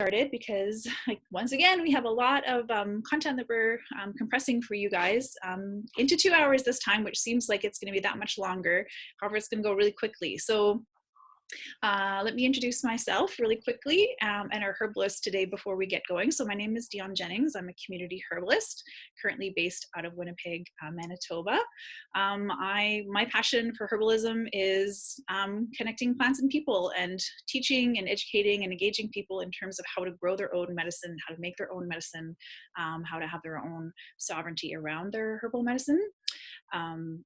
Started because once again we have a lot of content that we're compressing for you guys into 2 hours this time, which seems like it's going to be that much longer. However, it's going to go really quickly. So let me introduce myself really quickly and our herbalist today before we get going. So my name is Dion Jennings. I'm a community herbalist currently based out of Winnipeg, Manitoba. My passion for herbalism is connecting plants and people and teaching and educating and engaging people in terms of how to grow their own medicine, how to make their own medicine, how to have their own sovereignty around their herbal medicine.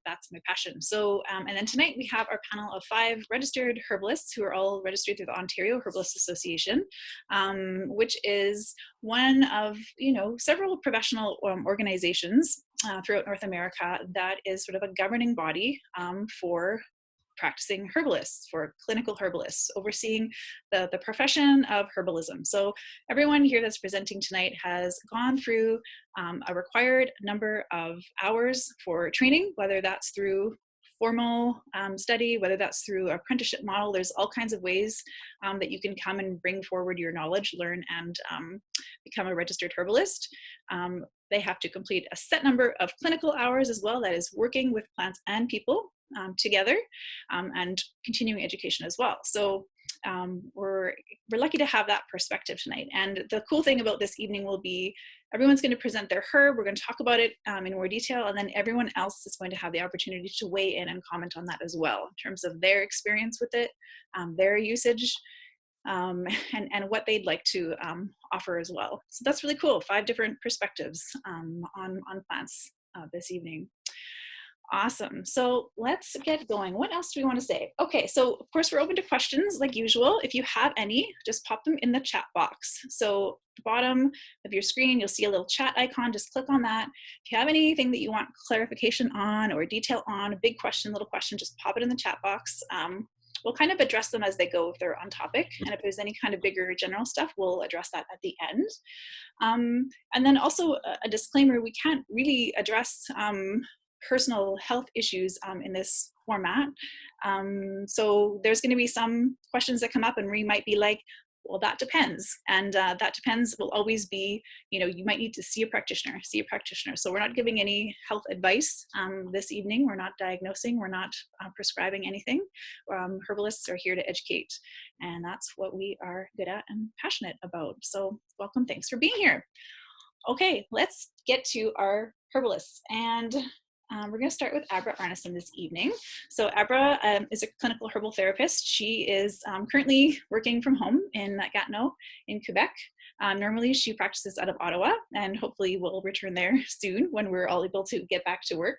That's my passion. So, and then tonight we have our panel of 5 registered herbalists who are all registered through the Ontario Herbalist Association, which is one of, several professional organizations throughout North America that is sort of a governing body for practicing herbalists, for clinical herbalists, overseeing the profession of herbalism. So everyone here that's presenting tonight has gone through a required number of hours for training, whether that's through formal study, whether that's through apprenticeship model. There's all kinds of ways that you can come and bring forward your knowledge, learn, and become a registered herbalist. They have to complete a set number of clinical hours as well, that is working with plants and people together, and continuing education as well. So we're lucky to have that perspective tonight. And the cool thing about this evening will be everyone's going to present their herb. We're going to talk about it in more detail, and then everyone else is going to have the opportunity to weigh in and comment on that as well in terms of their experience with it, their usage, and what they'd like to offer as well. So that's really cool. 5 different perspectives on plants this evening. Awesome. So let's get going. What else do we want to say? Okay, so of course we're open to questions like usual. If you have any, just pop them in the chat box. So at the bottom of your screen, you'll see a little chat icon. Just click on that. If you have anything that you want clarification on or detail on, a big question, little question, just pop it in the chat box. We'll kind of address them as they go if they're on topic. And if there's any kind of bigger general stuff, we'll address that at the end. And then also a disclaimer, we can't really address personal health issues in this format. So there's going to be some questions that come up and we might be like, well, that depends. And that depends will always be, you might need to see a practitioner. So we're not giving any health advice this evening. We're not diagnosing. We're not prescribing anything. Herbalists are here to educate. And that's what we are good at and passionate about. So welcome. Thanks for being here. Okay, let's get to our herbalists. And we're going to start with Abra Arneson this evening. So Abra is a clinical herbal therapist. She is currently working from home in Gatineau in Quebec. Normally she practices out of Ottawa and hopefully will return there soon when we're all able to get back to work.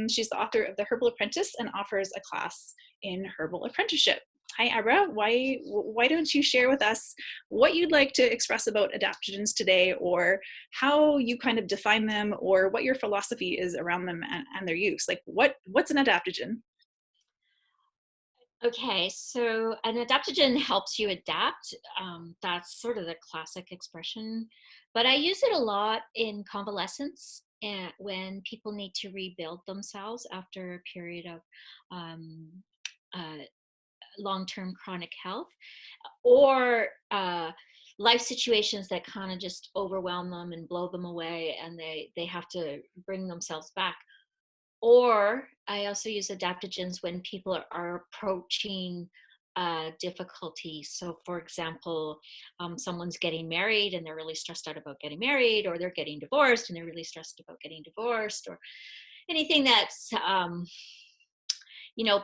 She's the author of The Herbal Apprentice and offers a class in herbal apprenticeship. Hi, Abra. Why don't you share with us what you'd like to express about adaptogens today, or how you kind of define them, or what your philosophy is around them and their use? Like, what's an adaptogen? Okay, so an adaptogen helps you adapt. That's sort of the classic expression, but I use it a lot in convalescence and when people need to rebuild themselves after a period of uh, long-term chronic health, or life situations that kind of just overwhelm them and blow them away, and they have to bring themselves back. Or I also use adaptogens when people are approaching difficulty. So, for example, someone's getting married and they're really stressed out about getting married, or they're getting divorced and they're really stressed about getting divorced, or anything that's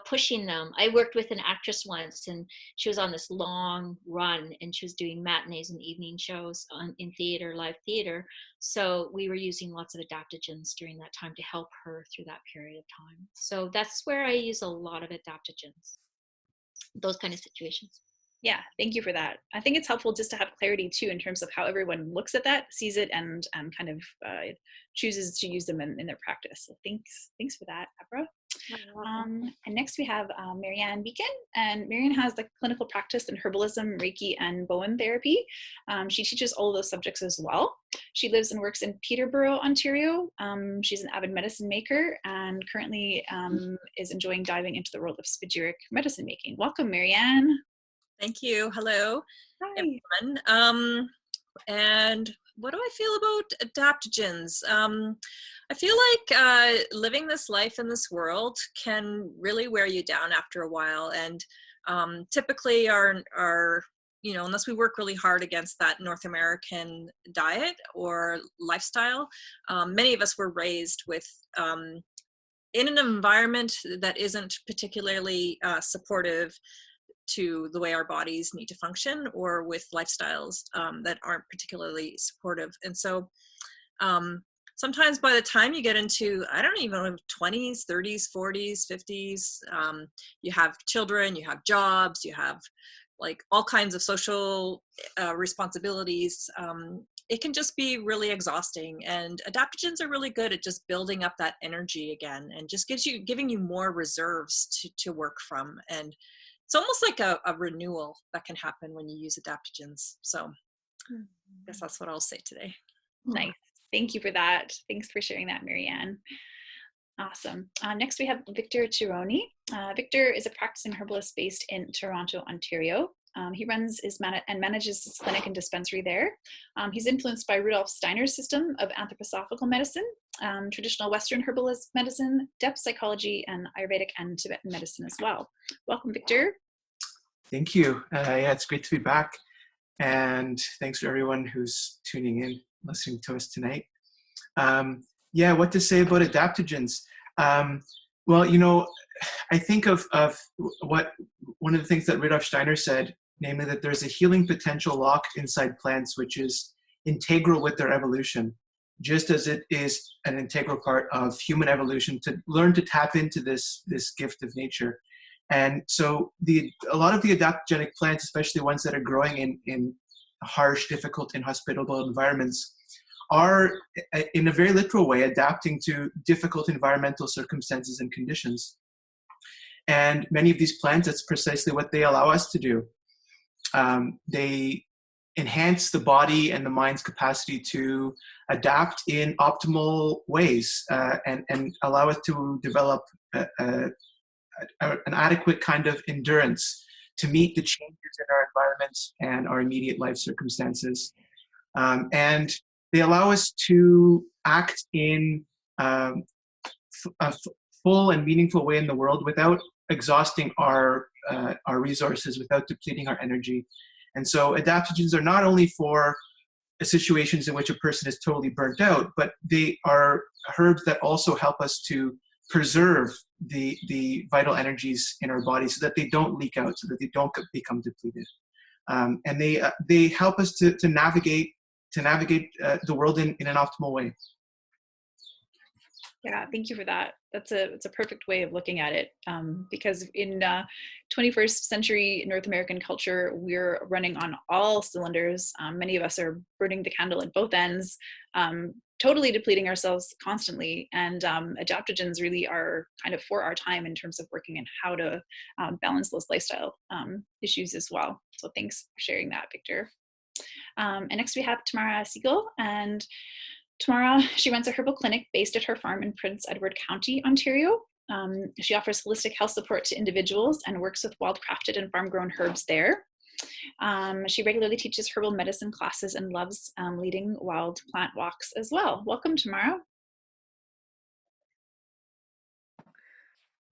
pushing them. I worked with an actress once, and she was on this long run, and she was doing matinees and evening shows in theater, live theater. So we were using lots of adaptogens during that time to help her through that period of time. So that's where I use a lot of adaptogens, those kind of situations. Yeah, thank you for that. I think it's helpful just to have clarity too in terms of how everyone looks at that, sees it, and kind of chooses to use them in their practice. So thanks for that, Abra. And next we have Marianne Beacon, and Marianne has the clinical practice in herbalism, Reiki, and Bowen therapy. She teaches all of those subjects as well. She lives and works in Peterborough, Ontario. She's an avid medicine maker and currently is enjoying diving into the world of spagyric medicine making. Welcome, Marianne. Thank you. Hello, Hi. everyone. And what do I feel about adaptogens? I feel like living this life in this world can really wear you down after a while. And typically our, unless we work really hard against that North American diet or lifestyle, many of us were raised with in an environment that isn't particularly supportive to the way our bodies need to function, or with lifestyles that aren't particularly supportive. And so sometimes by the time you get into, I don't even know, 20s, 30s, 40s, 50s, you have children, you have jobs, you have like all kinds of social responsibilities. It can just be really exhausting, and adaptogens are really good at just building up that energy again, and just giving you more reserves to work from. And it's almost like a renewal that can happen when you use adaptogens. So I guess that's what I'll say today. Nice. Thank you for that. Thanks for sharing that, Marianne. Awesome. Next, we have Victor Tironi. Victor is a practicing herbalist based in Toronto, Ontario. He runs and manages his clinic and dispensary there. He's influenced by Rudolf Steiner's system of anthroposophical medicine, traditional Western herbalist medicine, depth psychology, and Ayurvedic and Tibetan medicine as well. Welcome, Victor. Thank you. Yeah, it's great to be back. And thanks for everyone who's tuning in, listening to us tonight. Yeah, what to say about adaptogens? Well, I think of what one of the things that Rudolf Steiner said, namely that there's a healing potential locked inside plants, which is integral with their evolution, just as it is an integral part of human evolution to learn to tap into this gift of nature. And so a lot of the adaptogenic plants, especially ones that are growing in harsh, difficult, inhospitable environments, are in a very literal way adapting to difficult environmental circumstances and conditions. And many of these plants, that's precisely what they allow us to do. They enhance the body and the mind's capacity to adapt in optimal ways and allow us to develop an adequate kind of endurance to meet the changes in our environment and our immediate life circumstances. And they allow us to act in a full and meaningful way in the world without exhausting our resources, without depleting our energy. And so adaptogens are not only for situations in which a person is totally burnt out, but they are herbs that also help us to preserve the vital energies in our body so that they don't leak out, so that they don't become depleted. And they help us to navigate the world in an optimal way. Yeah, thank you for that. It's a perfect way of looking at it, because in 21st century North American culture, we're running on all cylinders. Many of us are burning the candle at both ends, totally depleting ourselves constantly. And adaptogens really are kind of for our time in terms of working in how to balance those lifestyle issues as well. So thanks for sharing that, Victor. And next we have Tamara Siegel, and Tamara, she runs a herbal clinic based at her farm in Prince Edward County, Ontario. She offers holistic health support to individuals and works with wild-crafted and farm-grown herbs there. She regularly teaches herbal medicine classes and loves leading wild plant walks as well. Welcome, Tamara.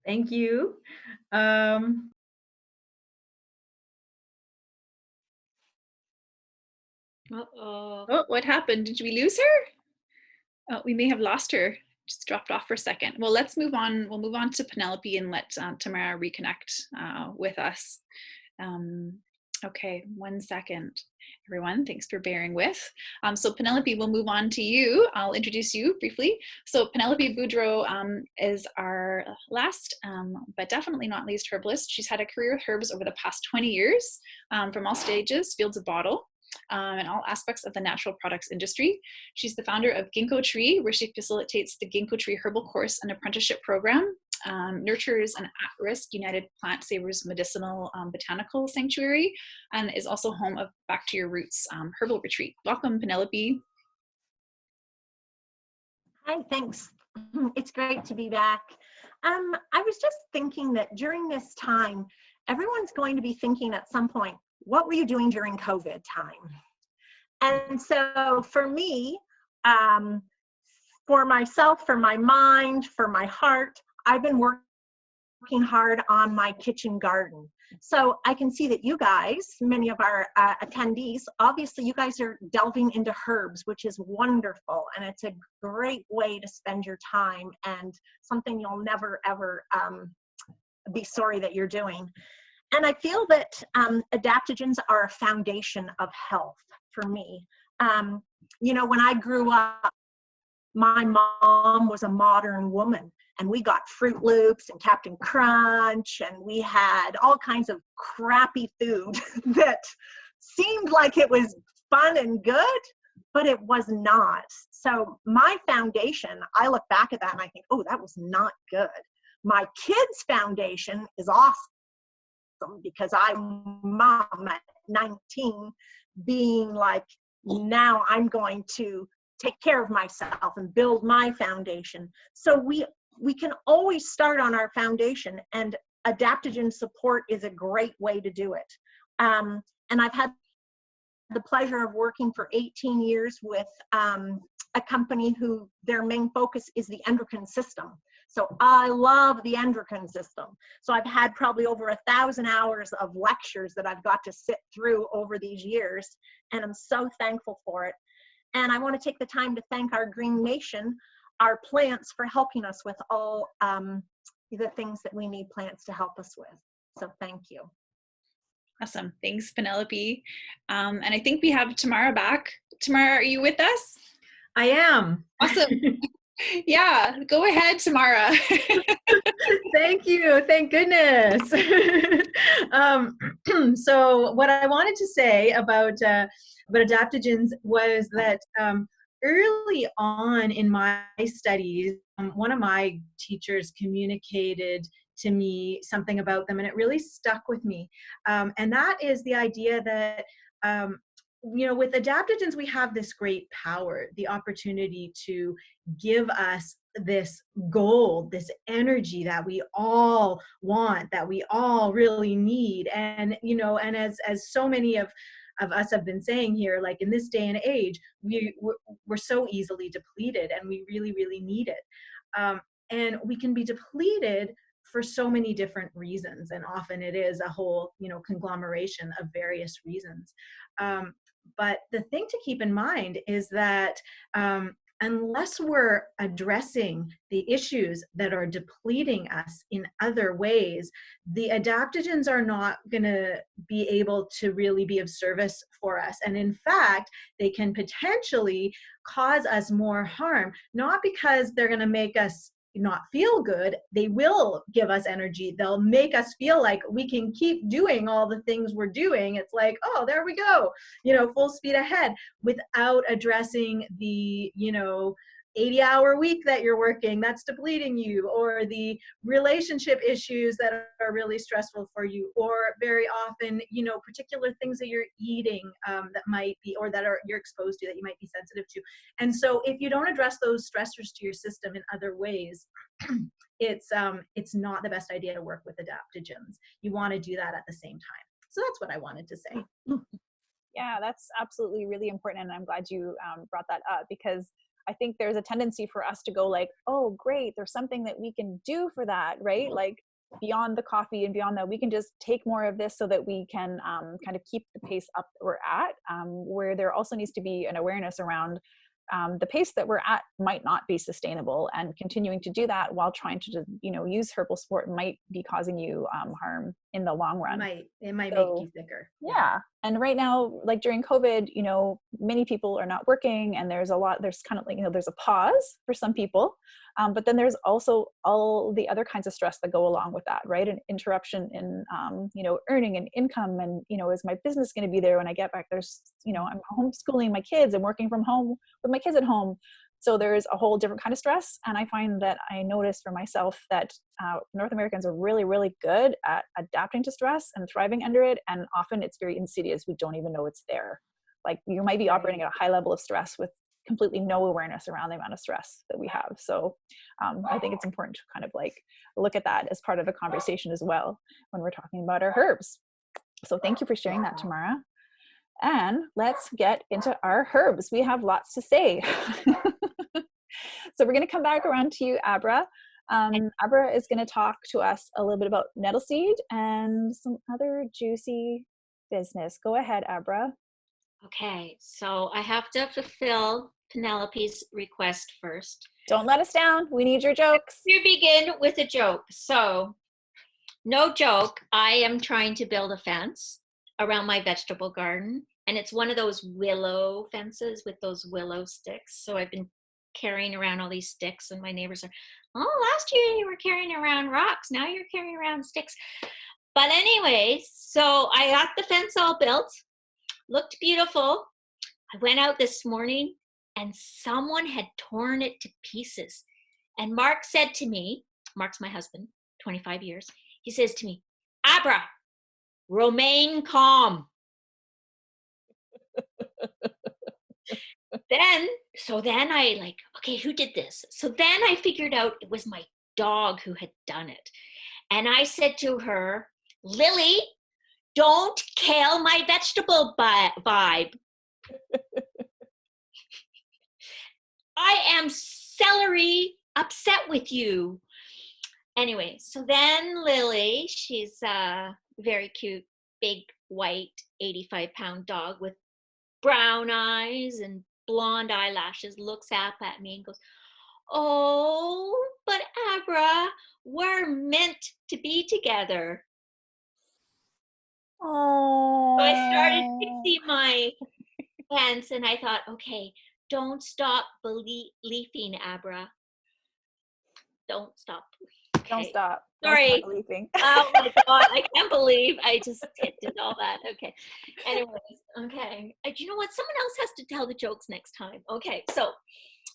Thank you. Oh, what happened? Did we lose her? Oh, we may have lost her. Just dropped off for a second. Well, let's move on. We'll move on to Penelope and let Tamara reconnect with us. Okay, 1 second, everyone. Thanks for bearing with. So Penelope, we'll move on to you. I'll introduce you briefly. So Penelope Boudreau is our last, but definitely not least herbalist. She's had a career with herbs over the past 20 years, from all stages, fields of bottle, and all aspects of the natural products industry. She's the founder of Ginkgo Tree, where she facilitates the Ginkgo Tree Herbal Course and Apprenticeship Program, nurtures an at-risk United Plant Savers Medicinal Botanical Sanctuary, and is also home of Back to Your Roots Herbal Retreat. Welcome, Penelope. Hi, thanks. It's great to be back. I was just thinking that during this time, everyone's going to be thinking at some point, what were you doing during COVID time? And so for me, for myself, for my mind, for my heart, I've been working hard on my kitchen garden. So I can see that you guys, many of our attendees, obviously you guys are delving into herbs, which is wonderful. And it's a great way to spend your time and something you'll never, ever be sorry that you're doing. And I feel that adaptogens are a foundation of health for me. You know, when I grew up, my mom was a modern woman, and we got Fruit Loops and Captain Crunch, and we had all kinds of crappy food that seemed like it was fun and good, but it was not. So my foundation, I look back at that and I think, oh, that was not good. My kids' foundation is awesome because I'm mom at 19 being like, now I'm going to take care of myself and build my foundation. So we can always start on our foundation, and adaptogen support is a great way to do it. And I've had the pleasure of working for 18 years with a company who their main focus is the endocrine system. So I love the endocrine system. So I've had probably over 1,000 hours of lectures that I've got to sit through over these years, and I'm so thankful for it. And I want to take the time to thank our Green Nation, our plants, for helping us with all the things that we need plants to help us with. So thank you. Awesome. Thanks, Penelope. And I think we have Tamara back. Tamara, are you with us? I am. Awesome. Yeah, go ahead, Tamara. Thank you. Thank goodness. So what I wanted to say about adaptogens was that early on in my studies, one of my teachers communicated to me something about them, and it really stuck with me. And that is the idea that, you know, with adaptogens, we have this great power, the opportunity to give us this gold, this energy that we all want, that we all really need. And, you know, and as so many of us have been saying here, like in this day and age, we're so easily depleted, and we really, really need it. And we can be depleted for so many different reasons. And often it is a whole, you know, conglomeration of various reasons. But the thing to keep in mind is that unless we're addressing the issues that are depleting us in other ways, the adaptogens are not going to be able to really be of service for us. And in fact, they can potentially cause us more harm, not because they're going to make us not feel good. They will give us energy. They'll make us feel like we can keep doing all the things we're doing. It's like, oh, there we go, you know, full speed ahead, without addressing the, you know, 80-hour week that you're working that's depleting you, or the relationship issues that are really stressful for you, or very often, you know, particular things that you're eating that might be, or that you're exposed to, that you might be sensitive to. And so if you don't address those stressors to your system in other ways, it's not the best idea to work with adaptogens. You want to do that at the same time. So that's what I wanted to say. Yeah, that's absolutely really important. And I'm glad you brought that up, because I think there's a tendency for us to go like, oh, great, there's something that we can do for that, right? Like beyond the coffee and beyond that, we can just take more of this so that we can kind of keep the pace up that we're at, where there also needs to be an awareness around the pace that we're at might not be sustainable, and continuing to do that while trying to, you know, use herbal support might be causing you harm in the long run. It might make you sicker. Yeah. And right now, like during COVID, you know, many people are not working, and there's kind of like, you know, there's a pause for some people. But then there's also all the other kinds of stress that go along with that, right? An interruption in, you know, earning and income, and, you know, is my business going to be there when I get back? There's, you know, I'm homeschooling my kids and working from home with my kids at home. So there's a whole different kind of stress. And I find that I notice for myself that North Americans are really, really good at adapting to stress and thriving under it. And often it's very insidious. We don't even know it's there. Like you might be operating at a high level of stress with completely no awareness around the amount of stress that we have. So I think it's important to kind of like look at that as part of the conversation as well when we're talking about our herbs. So thank you for sharing that, Tamara. And let's get into our herbs. We have lots to say. So we're going to come back around to you, Abra. Abra is going to talk to us a little bit about nettle seed and some other juicy business. Go ahead, Abra. Okay, so I have to fulfill Penelope's request first. Don't let us down. We need your jokes. To begin with a joke. So, no joke, I am trying to build a fence around my vegetable garden. And it's one of those willow fences with those willow sticks. So I've been carrying around all these sticks, and my neighbors are, oh, last year you were carrying around rocks. Now you're carrying around sticks. But anyway, so I got the fence all built. Looked beautiful. I went out this morning and someone had torn it to pieces. And Mark said to me, Mark's my husband, 25 years. He says to me, Abra, remain calm. Then I like, okay, who did this? So then I figured out it was my dog who had done it. And I said to her, Lily, don't kill my vegetable vibe. I am celery upset with you. Anyway, so then Lily, she's a very cute, big, white, 85-pound dog with brown eyes and blonde eyelashes, looks up at me and goes, oh, but Abra, we're meant to be together. Oh. So I started fixing my fence and I thought, okay, don't stop believing, Abra. Don't stop. Okay. Don't stop. Sorry. Don't stop Oh my God, I can't believe I just did all that. Okay. Anyways, okay. You know what? Someone else has to tell the jokes next time. Okay, so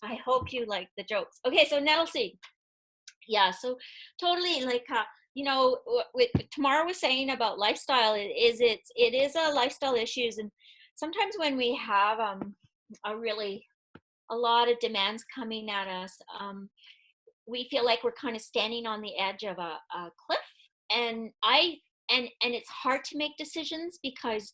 I hope you like the jokes. Okay, so nettle seed. Yeah, so totally like, you know, what Tamara was saying about lifestyle, it is a lifestyle issues. And sometimes when we have a lot of demands coming at us, we feel like we're kind of standing on the edge of a cliff, and it's hard to make decisions because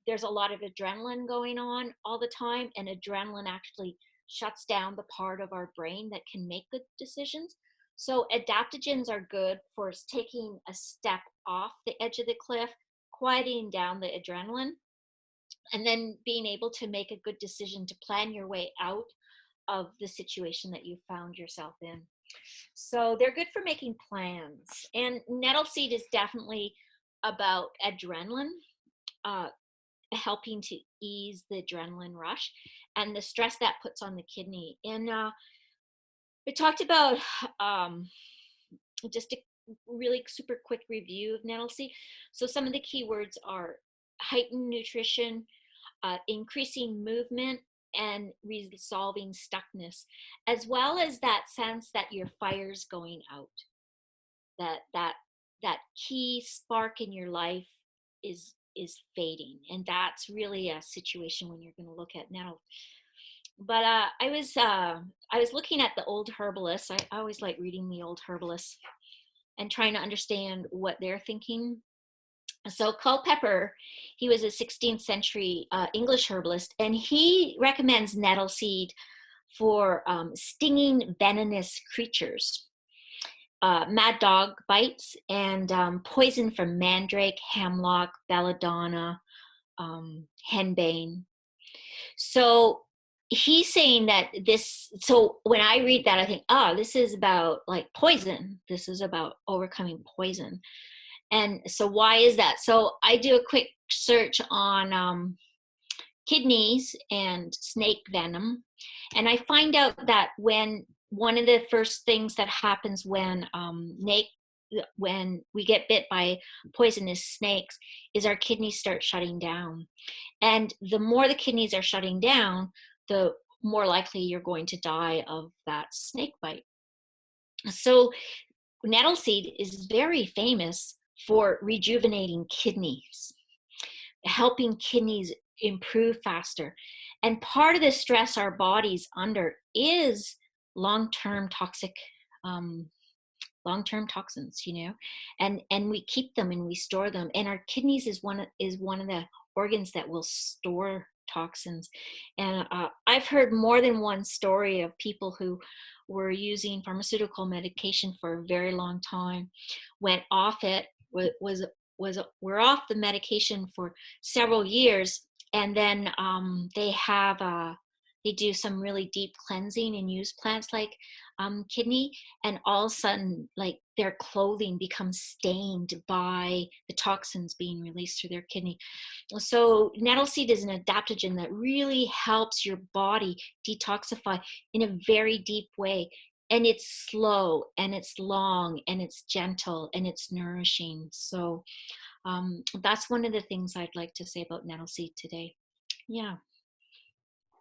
there's a lot of adrenaline going on all the time, and adrenaline actually shuts down the part of our brain that can make good decisions. So adaptogens are good for taking a step off the edge of the cliff, quieting down the adrenaline, and then being able to make a good decision to plan your way out of the situation that you found yourself in. So they're good for making plans. And nettle seed is definitely about adrenaline, helping to ease the adrenaline rush and the stress that puts on the kidney. And we talked about just a really super quick review of nettle seed. So some of the key words are heightened nutrition, increasing movement, and resolving stuckness, as well as that sense that your fire's going out, that key spark in your life is fading, and that's really a situation when you're going to look at nettle. But I was looking at the old herbalists. I always like reading the old herbalists and trying to understand what they're thinking. So Culpeper, he was a 16th century English herbalist, and he recommends nettle seed for stinging venomous creatures, mad dog bites, and poison from mandrake, hemlock, belladonna, henbane. So he's saying that so when I read that, I think, oh, this is about like poison. This is about overcoming poison. And so why is that? So I do a quick search on kidneys and snake venom. And I find out that when one of the first things that happens when we get bit by poisonous snakes is our kidneys start shutting down. And the more the kidneys are shutting down, the more likely you're going to die of that snake bite. So nettle seed is very famous for rejuvenating kidneys, helping kidneys improve faster. And part of the stress our body's under is long-term toxic long-term toxins, and we keep them and we store them. And our kidneys is one of the organs that will store toxins. And I've heard more than one story of people who were using pharmaceutical medication for a very long time, went off it, were off the medication for several years, and then they do some really deep cleansing and use plants like kidney, and all of a sudden, like, their clothing becomes stained by the toxins being released through their kidney. So nettle seed is an adaptogen that really helps your body detoxify in a very deep way. And it's slow, and it's long, and it's gentle, and it's nourishing. So that's one of the things I'd like to say about nettle seed today. Yeah.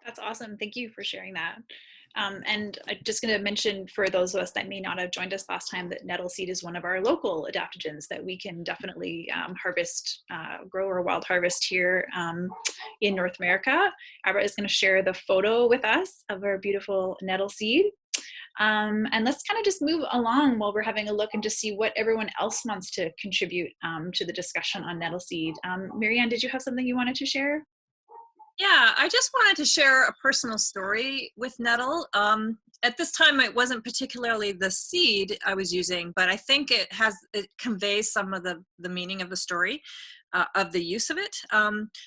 That's awesome. Thank you for sharing that. And I'm just going to mention for those of us that may not have joined us last time that nettle seed is one of our local adaptogens that we can definitely harvest, grow or wild harvest here in North America. Abra is going to share the photo with us of our beautiful nettle seed. And let's kind of just move along while we're having a look and just see what everyone else wants to contribute to the discussion on nettle seed. Marianne, did you have something you wanted to share? Yeah, I just wanted to share a personal story with nettle. At this time, it wasn't particularly the seed I was using, but I think it conveys some of the meaning of the story, of the use of it.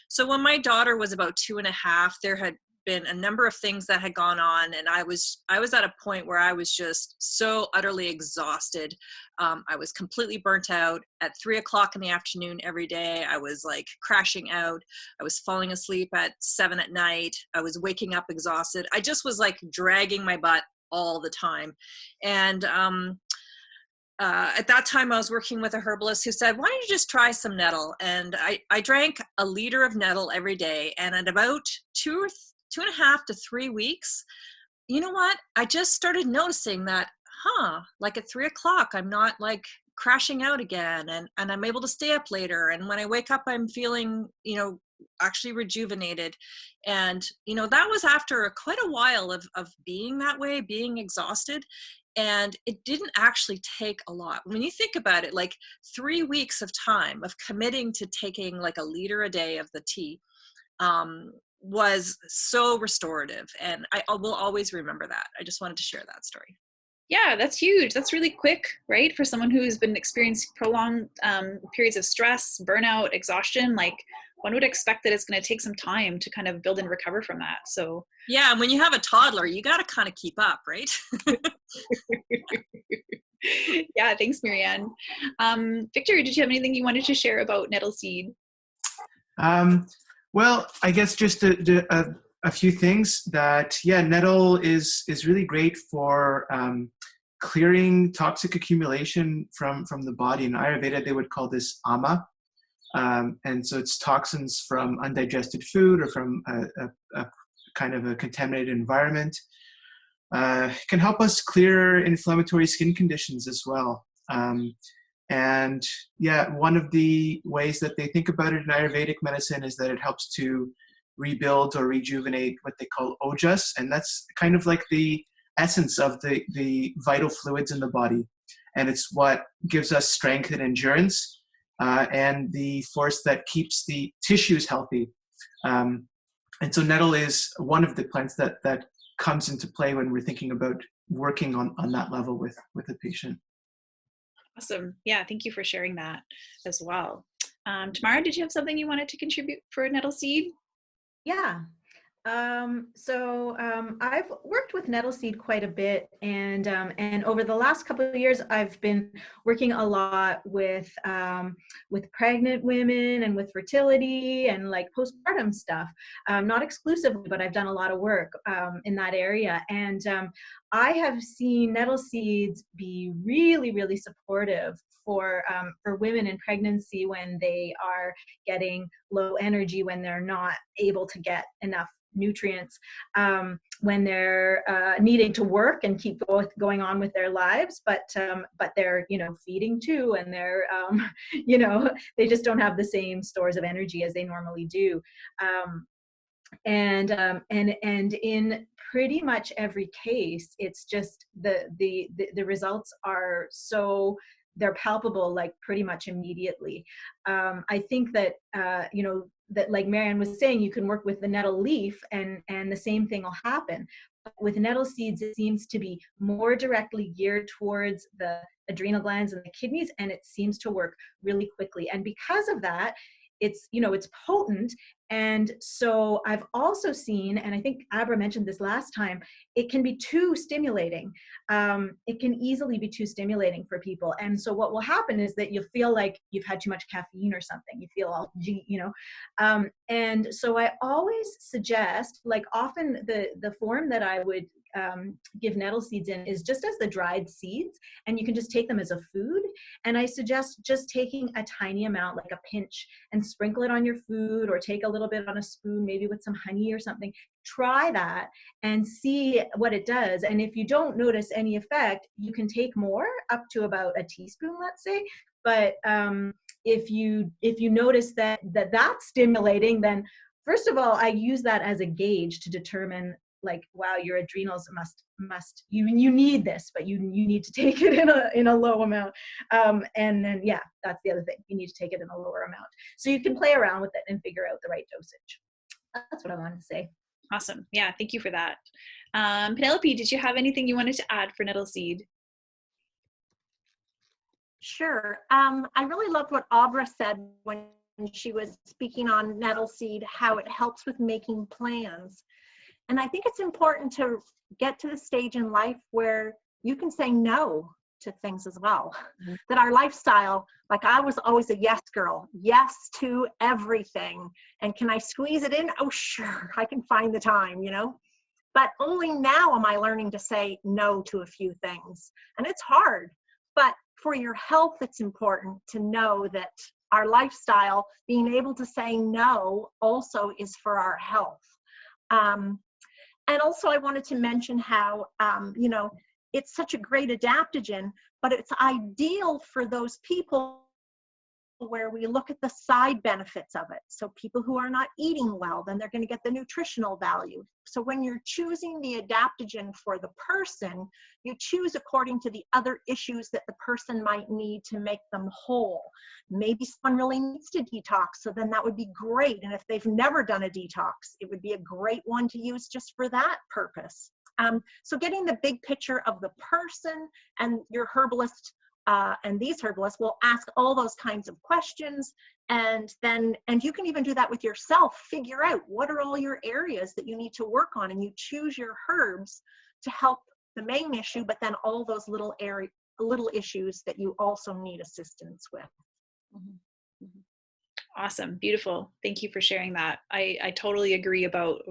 So when my daughter was about 2.5, there had been a number of things that had gone on, and I was at a point where I was just so utterly exhausted. I was completely burnt out. At 3:00 in the afternoon every day, I was like crashing out. I was falling asleep at 7 at night. I was waking up exhausted. I just was like dragging my butt all the time. And at that time, I was working with a herbalist who said, why don't you just try some nettle? And I drank a liter of nettle every day. And at about 2.5 to 3 weeks, you know what? I just started noticing that, like at 3:00, I'm not like crashing out again, and I'm able to stay up later. And when I wake up, I'm feeling, actually rejuvenated. And, that was after quite a while of being that way, being exhausted. And it didn't actually take a lot. When you think about it, like 3 weeks of time of committing to taking like a liter a day of the tea, was so restorative, and I will always remember that. I just wanted to share that story. Yeah, that's huge. That's really quick, right? For someone who's been experiencing prolonged periods of stress, burnout, exhaustion, like one would expect that it's going to take some time to kind of build and recover from that. So yeah, and when you have a toddler, you got to kind of keep up, right? Yeah, thanks, Marianne. Victor, did you have anything you wanted to share about nettle seed? Well, I guess just a few things that, nettle is really great for clearing toxic accumulation from the body. In Ayurveda, they would call this ama. And so it's toxins from undigested food or from a kind of a contaminated environment. It can help us clear inflammatory skin conditions as well. And one of the ways that they think about it in Ayurvedic medicine is that it helps to rebuild or rejuvenate what they call ojas. And that's kind of like the essence of the vital fluids in the body. And it's what gives us strength and endurance and the force that keeps the tissues healthy. And so nettle is one of the plants that comes into play when we're thinking about working on that level with a patient. Awesome. Yeah, thank you for sharing that as well. Tamara, did you have something you wanted to contribute for nettle seed? Yeah. I've worked with nettle seed quite a bit, and over the last couple of years, I've been working a lot with pregnant women and with fertility and like postpartum stuff. Not exclusively, but I've done a lot of work in that area, and I have seen nettle seeds be really, really supportive for women in pregnancy when they are getting low energy, when they're not able to get enough nutrients, when they're needing to work and keep going on with their lives, but they're feeding too, and they're they just don't have the same stores of energy as they normally do. And in pretty much every case, it's just the results are so, they're palpable, like pretty much immediately. I think that that, like Marianne was saying, you can work with the nettle leaf and the same thing will happen. But with nettle seeds, it seems to be more directly geared towards the adrenal glands and the kidneys, and it seems to work really quickly. And because of that, it's potent. And so I've also seen, and I think Abra mentioned this last time, it can be too stimulating. It can easily be too stimulating for people. And so what will happen is that you'll feel like you've had too much caffeine or something. You feel all, and so I always suggest, like often the form that I would give nettle seeds in is just as the dried seeds, and you can just take them as a food. And I suggest just taking a tiny amount, like a pinch, and sprinkle it on your food, or take a little bit on a spoon, maybe with some honey or something. Try that and see what it does. And if you don't notice any effect, you can take more, up to about a teaspoon, let's say. But if you notice that's stimulating, then first of all, I use that as a gauge to determine, like, wow, your adrenals must you need this, but you need to take it in a low amount. And then, yeah, that's the other thing. You need to take it in a lower amount. So you can play around with it and figure out the right dosage. That's what I wanted to say. Awesome. Yeah, thank you for that. Penelope, did you have anything you wanted to add for nettle seed? Sure. I really loved what Abra said when she was speaking on nettle seed, how it helps with making plans. And I think it's important to get to the stage in life where you can say no to things as well. Mm-hmm. That our lifestyle, like I was always a yes girl, yes to everything. And can I squeeze it in? Oh, sure, I can find the time, But only now am I learning to say no to a few things. And it's hard, but for your health, it's important to know that our lifestyle, being able to say no also is for our health. And also I wanted to mention how, it's such a great adaptogen, but it's ideal for those people where we look at the side benefits of it. So people who are not eating well, then they're going to get the nutritional value. So when you're choosing the adaptogen for the person, you choose according to the other issues that the person might need to make them whole. Maybe someone really needs to detox, so then that would be great. And if they've never done a detox, it would be a great one to use just for that purpose. So getting the big picture of the person, and your herbalist and these herbalists will ask all those kinds of questions, and you can even do that with yourself. Figure out what are all your areas that you need to work on, and you choose your herbs to help the main issue, but then all those little issues that you also need assistance with. Mm-hmm. Mm-hmm. Awesome. Beautiful. Thank you for sharing that. I totally agree about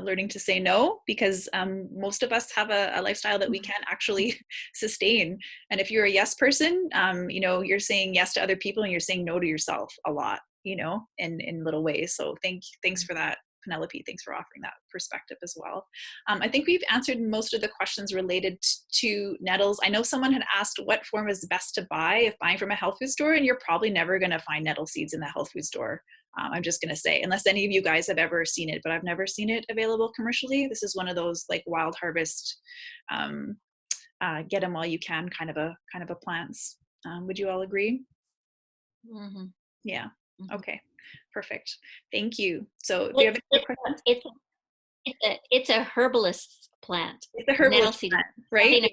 learning to say no, because most of us have a lifestyle that we can't actually sustain. And if you're a yes person, you're saying yes to other people and you're saying no to yourself a lot, in little ways. So thanks for that, Penelope. Thanks for offering that perspective as well. I think we've answered most of the questions related to nettles. I know someone had asked what form is best to buy if buying from a health food store, and you're probably never going to find nettle seeds in the health food store. I'm just going to say, unless any of you guys have ever seen it, but I've never seen it available commercially. This is one of those like wild harvest, get them while you can kind of a plants. Would you all agree? Mm-hmm. Yeah. Mm-hmm. Okay. Perfect. Thank you. So do you have any questions? It's a herbalist plant. It's a herbalist plant, right?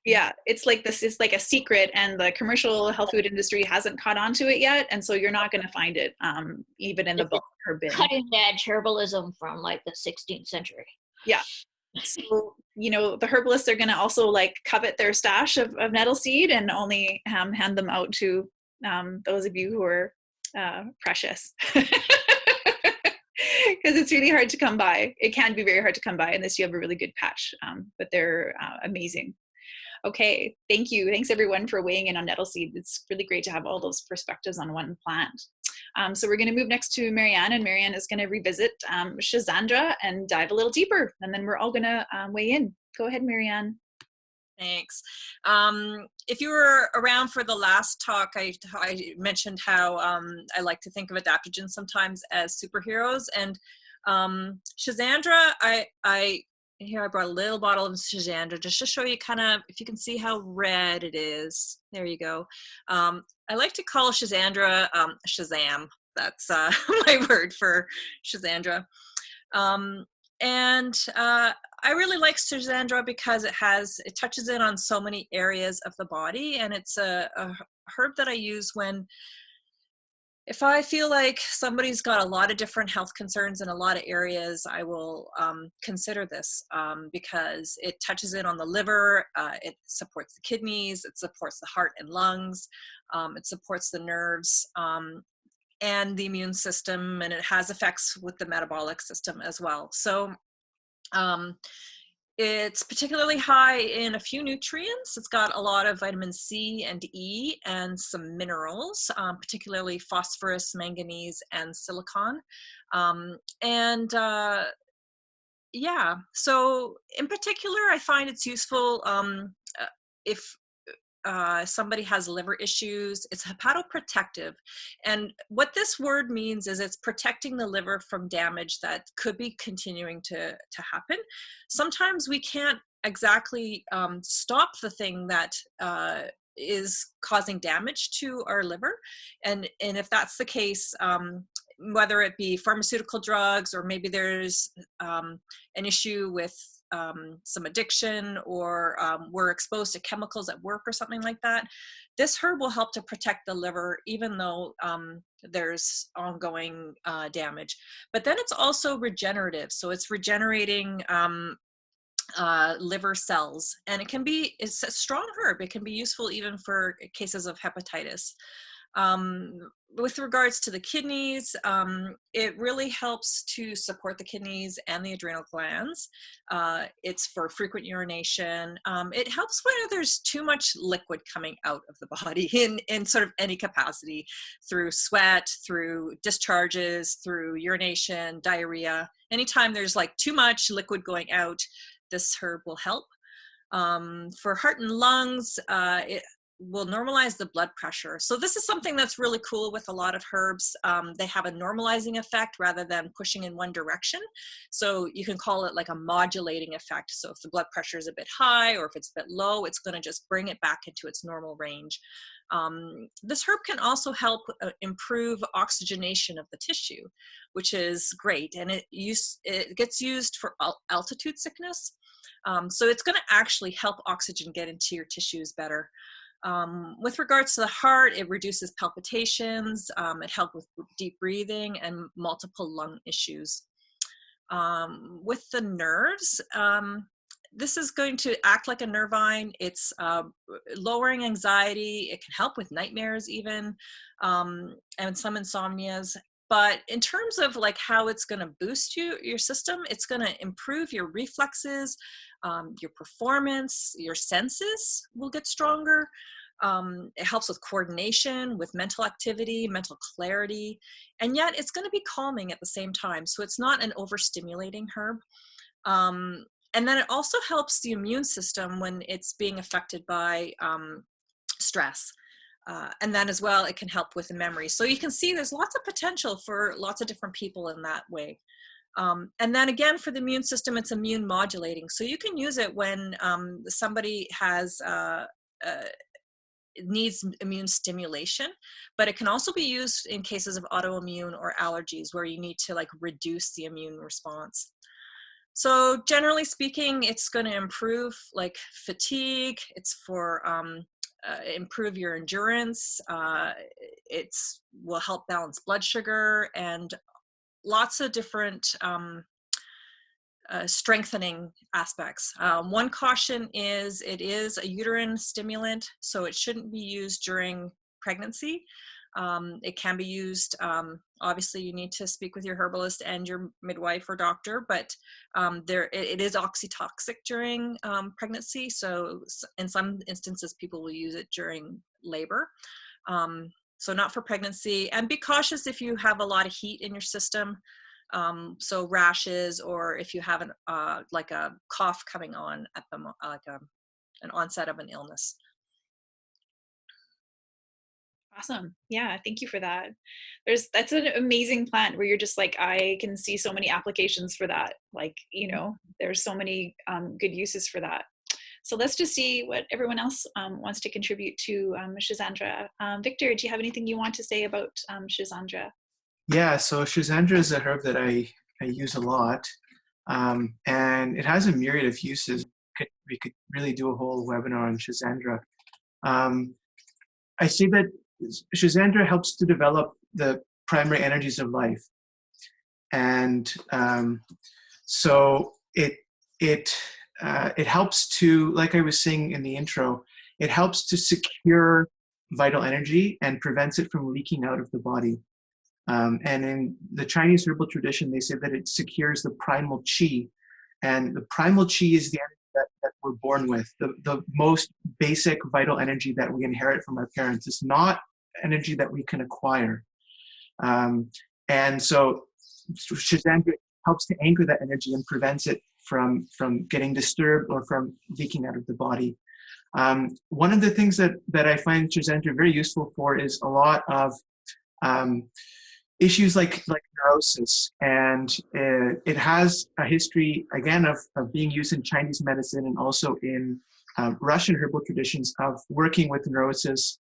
Yeah, it's like this is like a secret, and the commercial health food industry hasn't caught on to it yet, and so you're not going to find it even in the bulk herb bin. Cutting edge herbalism from like the 16th century. Yeah. So, the herbalists are going to also like covet their stash of nettle seed and only hand them out to those of you who are precious. Because it's really hard to come by. It can be very hard to come by unless you have a really good patch, but they're amazing. Okay, thank you. Thanks everyone for weighing in on nettle seed. It's really great to have all those perspectives on one plant. So we're going to move next to Marianne, and Marianne is going to revisit Shazandra and dive a little deeper, and then we're all going to weigh in. Go ahead, Marianne. Thanks. If you were around for the last talk, I mentioned how I like to think of adaptogens sometimes as superheroes, and Schisandra, here I brought a little bottle of Schisandra just to show you kind of, if you can see how red it is. There you go. I like to call Schisandra Shazam. That's my word for Schisandra. I really like Schisandra because it touches in on so many areas of the body, and it's a herb that I use if I feel like somebody's got a lot of different health concerns in a lot of areas. I will consider this because it touches in on the liver, it supports the kidneys, it supports the heart and lungs, it supports the nerves, and the immune system, and it has effects with the metabolic system as well. So it's particularly high in a few nutrients. It's got a lot of vitamin C and E and some minerals, particularly phosphorus, manganese, and silicon. Yeah, so in particular, I find it's useful if somebody has liver issues. It's hepatoprotective. And what this word means is it's protecting the liver from damage that could be continuing to happen. Sometimes we can't exactly stop the thing that is causing damage to our liver. And if that's the case, whether it be pharmaceutical drugs, or maybe there's an issue with some addiction, or we're exposed to chemicals at work or something like that, this herb will help to protect the liver even though there's ongoing damage. But then it's also regenerative, so it's regenerating liver cells, and it's a strong herb. It can be useful even for cases of hepatitis. With regards to the kidneys, it really helps to support the kidneys and the adrenal glands. It's for frequent urination. It helps when there's too much liquid coming out of the body in sort of any capacity, through sweat, through discharges, through urination, diarrhea. Anytime there's like too much liquid going out, this herb will help. For heart and lungs, it will normalize the blood pressure. So this is something that's really cool with a lot of herbs. They have a normalizing effect rather than pushing in one direction. So you can call it like a modulating effect. So if the blood pressure is a bit high or if it's a bit low, it's going to just bring it back into its normal range. This herb can also help improve oxygenation of the tissue, which is great. And it gets used for altitude sickness. So it's going to actually help oxygen get into your tissues better. With regards to the heart, it reduces palpitations, it helps with deep breathing and multiple lung issues. With the nerves, this is going to act like a nervine. It's lowering anxiety. It can help with nightmares even, and some insomnias. But in terms of like how it's going to boost your system, it's going to improve your reflexes, your performance, your senses will get stronger. It helps with coordination, with mental activity, mental clarity, and yet it's going to be calming at the same time. So it's not an overstimulating herb. And then it also helps the immune system when it's being affected by stress. And then as well, it can help with the memory. So you can see there's lots of potential for lots of different people in that way. And then again, for the immune system, it's immune modulating. So you can use it when somebody needs immune stimulation, but it can also be used in cases of autoimmune or allergies where you need to like reduce the immune response. So generally speaking, it's going to improve like fatigue. It's for improve your endurance. It will help balance blood sugar and lots of different strengthening aspects. One caution is it is a uterine stimulant, so it shouldn't be used during pregnancy. It can be used, obviously you need to speak with your herbalist and your midwife or doctor, but it is oxytoxic during pregnancy. So in some instances, people will use it during labor. So not for pregnancy. And be cautious if you have a lot of heat in your system. So rashes, or if you have like a cough coming on at an onset of an illness. Awesome. Yeah, thank you for that. That's an amazing plant where you're just like, I can see so many applications for that. Like, there's so many good uses for that. So let's just see what everyone else wants to contribute to Shizandra. Victor, do you have anything you want to say about Shizandra? Yeah, so Shizandra is a herb that I use a lot, and it has a myriad of uses. We could really do a whole webinar on Shizandra. I see that Shizandra helps to develop the primary energies of life, and so it helps to, like I was saying in the intro, it helps to secure vital energy and prevents it from leaking out of the body. And in the Chinese herbal tradition, they say that it secures the primal qi. And the primal qi is the energy that we're born with, the most basic vital energy that we inherit from our parents. It's not energy that we can acquire. And so Shizandra helps to anchor that energy and prevents it from getting disturbed or from leaking out of the body. One of the things that I find Shizandra very useful for is a lot of issues like neurosis, and it has a history again of being used in Chinese medicine and also in Russian herbal traditions of working with neurosis,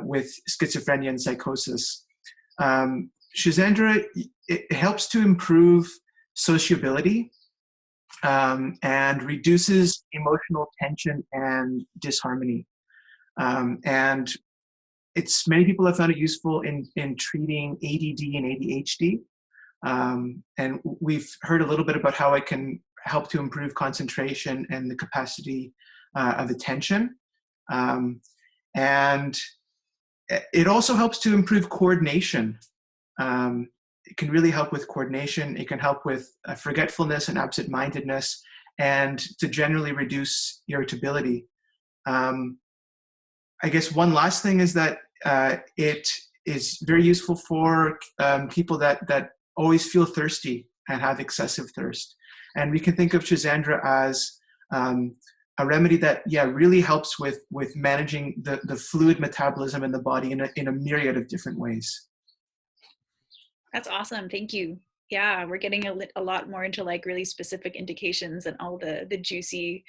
with schizophrenia and psychosis. Shizandra, it helps to improve sociability and reduces emotional tension and disharmony. And many people have found it useful in treating ADD and ADHD. And we've heard a little bit about how it can help to improve concentration and the capacity of attention. And it also helps to improve coordination. It can really help with coordination. It can help with forgetfulness and absent-mindedness, and to generally reduce irritability. I guess one last thing is that it is very useful for people that always feel thirsty and have excessive thirst. And we can think of Shizandra as a remedy that, really helps with managing the fluid metabolism in the body in a myriad of different ways. That's awesome. Thank you. Yeah, we're getting a lot more into like really specific indications and all the juicy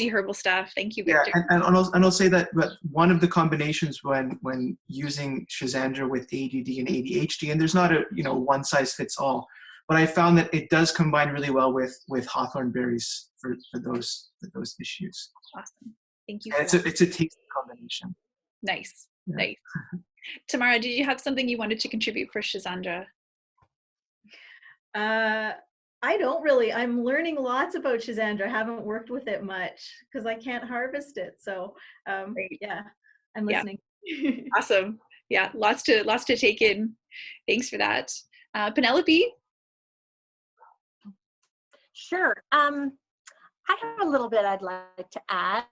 herbal stuff. Thank you, Victor. Yeah, and I'll say that one of the combinations when using Shizandra with ADD and ADHD, and there's not a one size fits all, but I found that it does combine really well with hawthorn berries for those issues. Awesome. Thank you. And it's a tasty combination. Nice. Yeah. Nice. Tamara, did you have something you wanted to contribute for Shizandra? I don't really. I'm learning lots about Shizandra. I haven't worked with it much because I can't harvest it. So yeah, I'm listening. Yeah. Awesome. Yeah, lots to take in. Thanks for that. Penelope? Sure. I have a little bit I'd like to add.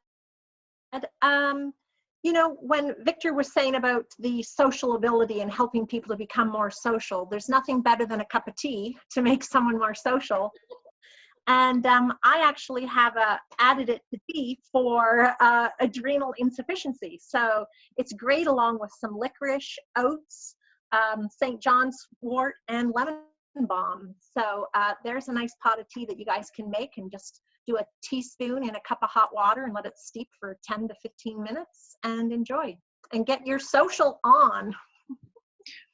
When Victor was saying about the social ability and helping people to become more social, there's nothing better than a cup of tea to make someone more social. And I actually have added it to tea for adrenal insufficiency. So it's great along with some licorice, oats, St. John's wort, and lemon balm. So there's a nice pot of tea that you guys can make, and just do a teaspoon in a cup of hot water and let it steep for 10 to 15 minutes and enjoy and get your social on.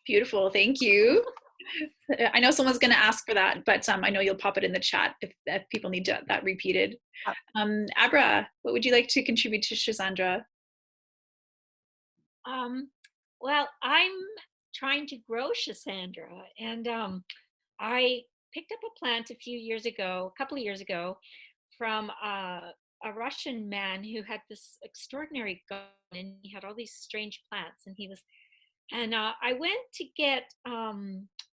Beautiful. Thank you. I know someone's going to ask for that, but I know you'll pop it in the chat if people need that repeated. Abra, what would you like to contribute to Shizandra? Well, I'm trying to grow Shizandra, and I picked up a plant a couple of years ago, from a Russian man who had this extraordinary garden, and he had all these strange plants, and I went to get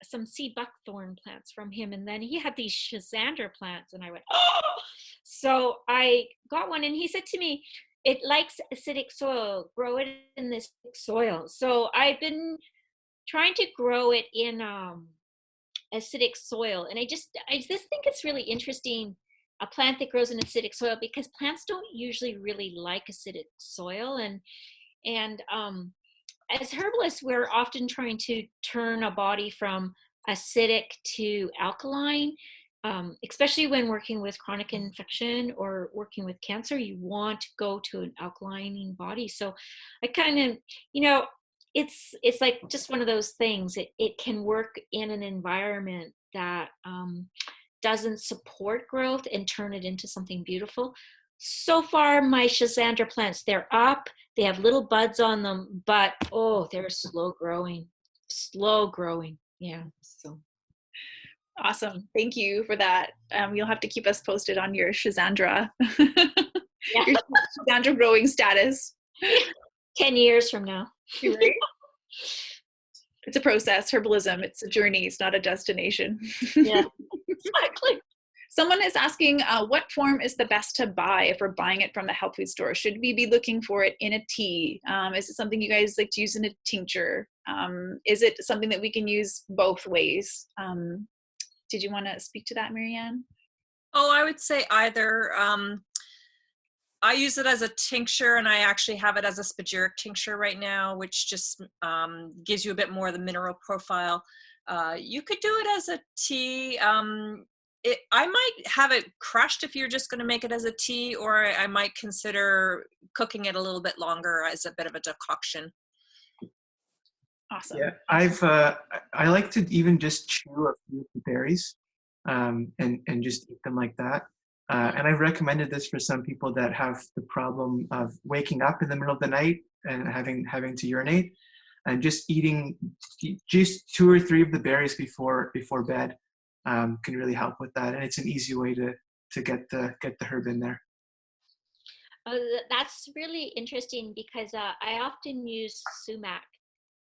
some sea buckthorn plants from him, and then he had these Shizandra plants, and I went, oh! So I got one, and he said to me, it likes acidic soil, grow it in this soil. So I've been trying to grow it in acidic soil, and I just think it's really interesting, a plant that grows in acidic soil, because plants don't usually really like acidic soil, and as herbalists, we're often trying to turn a body from acidic to alkaline, especially when working with chronic infection or working with cancer. You want to go to an alkalining body. So I kind of, it's like just one of those things. It can work in an environment that doesn't support growth and turn it into something beautiful. So far, my Schisandra plants, they're up, they have little buds on them, but oh, they're slow growing. Yeah. So Awesome. Thank you for that. You'll have to keep us posted on your Schisandra, yeah. your Schisandra growing status. 10 years from now. Right? It's a process. Herbalism, it's a journey. It's not a destination. Yeah, exactly. Someone is asking, what form is the best to buy if we're buying it from the health food store? Should we be looking for it in a tea? Is it something you guys like to use in a tincture? Is it something that we can use both ways? Did you want to speak to that, Marianne? Oh, I would say either. I use it as a tincture, and I actually have it as a spagyric tincture right now, which just gives you a bit more of the mineral profile. You could do it as a tea. I might have it crushed if you're just going to make it as a tea, or I might consider cooking it a little bit longer as a bit of a decoction. Awesome. Yeah, I like to even just chew a few of the berries and just eat them like that. And I've recommended this for some people that have the problem of waking up in the middle of the night and having to urinate, and just eating just 2 or 3 of the berries before bed can really help with that. And it's an easy way to get the herb in there. That's really interesting because I often use sumac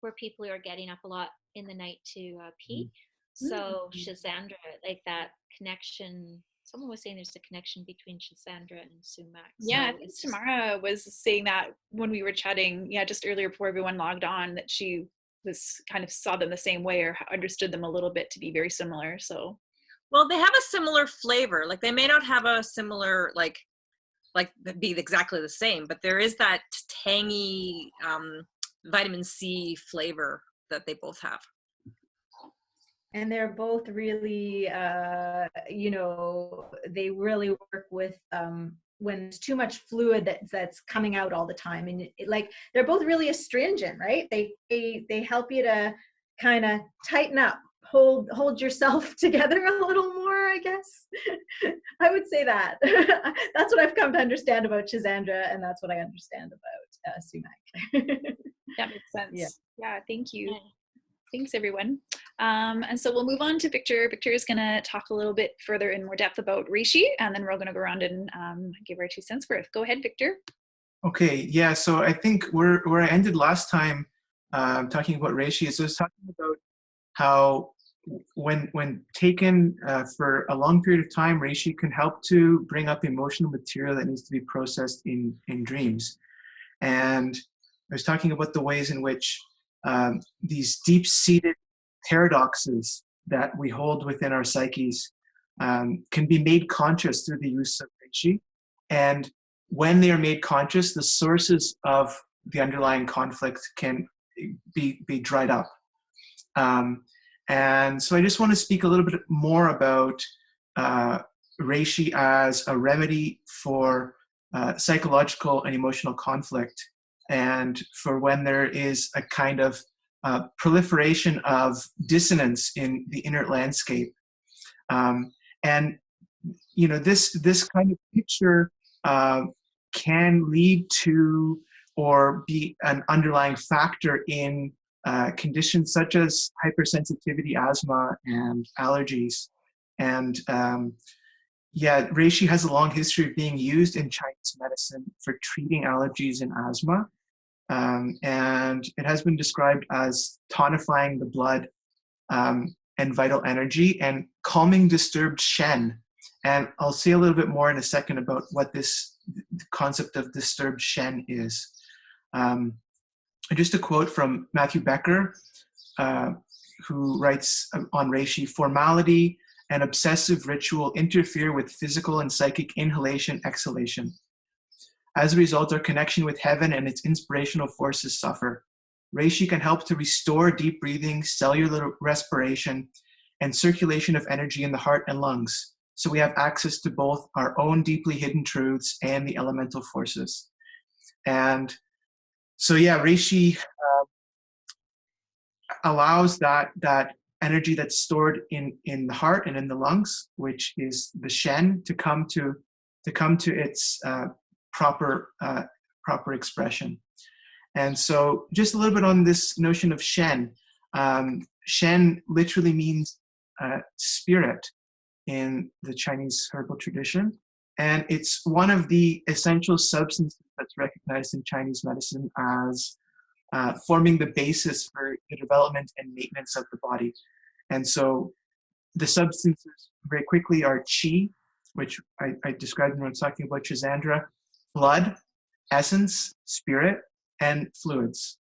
for people who are getting up a lot in the night to pee. So Schisandra, like that connection. Someone was saying there's a connection between Schisandra and sumac. Yeah, I think Tamara was saying that when we were chatting, just earlier before everyone logged on, that she was kind of saw them the same way or understood them a little bit to be very similar. So, well, they have a similar flavor. Like they may not have a similar like be exactly the same, but there is that tangy vitamin C flavor that they both have. And they're both really, they really work with when there's too much fluid that's coming out all the time. And they're both really astringent, right? They help you to kind of tighten up, hold yourself together a little more, I guess. I would say that. That's what I've come to understand about Schisandra, and that's what I understand about sumac. That makes sense. Yeah, thank you. Yeah. Thanks, everyone. And so we'll move on to Victor. Victor is going to talk a little bit further in more depth about reishi, and then we're going to go around and give our 2 cents worth. Go ahead, Victor. Okay, yeah, so I think where I ended last time talking about reishi is I was talking about how when taken for a long period of time, reishi can help to bring up emotional material that needs to be processed in dreams. And I was talking about the ways in which these deep-seated paradoxes that we hold within our psyches can be made conscious through the use of reishi. And when they are made conscious, the sources of the underlying conflict can be dried up. And so I just want to speak a little bit more about reishi as a remedy for psychological and emotional conflict, and for when there is a kind of proliferation of dissonance in the inner landscape. And this kind of picture can lead to or be an underlying factor in conditions such as hypersensitivity, asthma, and allergies. And reishi has a long history of being used in Chinese medicine for treating allergies and asthma. And it has been described as tonifying the blood and vital energy and calming disturbed shen. And I'll say a little bit more in a second about what this concept of disturbed shen is. Just a quote from Matthew Becker, who writes on reishi: "Formality and obsessive ritual interfere with physical and psychic inhalation, exhalation. As a result, our connection with heaven and its inspirational forces suffer. reishi can help to restore deep breathing, cellular respiration, and circulation of energy in the heart and lungs. So we have access to both our own deeply hidden truths and the elemental forces. And so, yeah, reishi allows that energy that's stored in the heart and in the lungs, which is the shen, to come to its proper expression. And so, just a little bit on this notion of shen. Shen literally means spirit in the Chinese herbal tradition, and it's one of the essential substances that's recognized in Chinese medicine as forming the basis for the development and maintenance of the body. And so the substances very quickly are qi, which I described when I was talking about Chisandra, blood, essence, spirit, and fluids.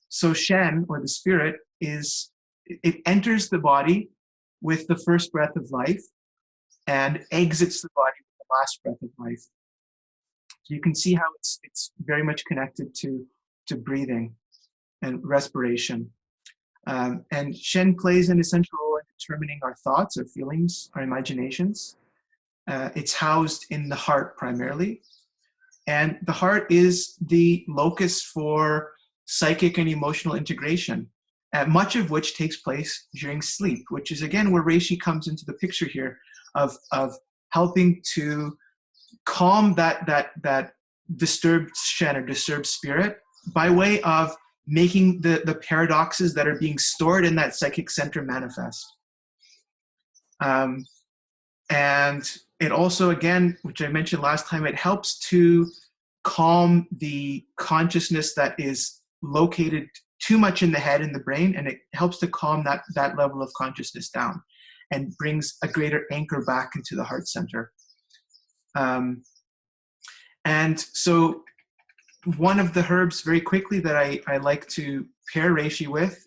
So shen, or the spirit, it enters the body with the first breath of life and exits the body with the last breath of life. So you can see how it's very much connected to breathing and respiration. And shen plays an essential role in determining our thoughts, our feelings, our imaginations. It's housed in the heart primarily. And the heart is the locus for psychic and emotional integration, much of which takes place during sleep, which is, again, where reishi comes into the picture here of helping to calm that disturbed shen or disturbed spirit by way of making the paradoxes that are being stored in that psychic center manifest. And it also, again, which I mentioned last time, it helps to calm the consciousness that is located too much in the head and the brain, and it helps to calm that level of consciousness down and brings a greater anchor back into the heart center. And so one of the herbs very quickly that I like to pair reishi with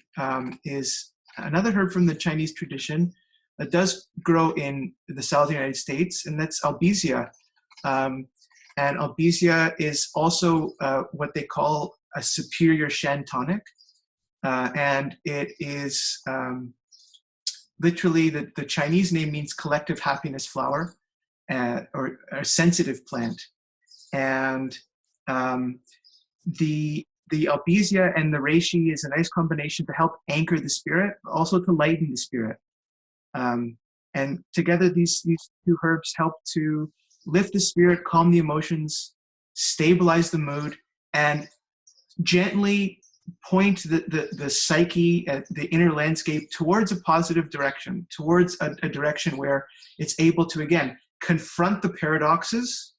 is another herb from the Chinese tradition that does grow in the southern United States, and that's albizia. And albizia is also what they call a superior shen tonic. And it is literally the Chinese name means collective happiness flower, or sensitive plant. And the albizia and the reishi is a nice combination to help anchor the spirit, but also to lighten the spirit. And together, these two herbs help to lift the spirit, calm the emotions, stabilize the mood, and gently point the psyche, the inner landscape, towards a positive direction, towards a direction where it's able to, again, confront the paradoxes,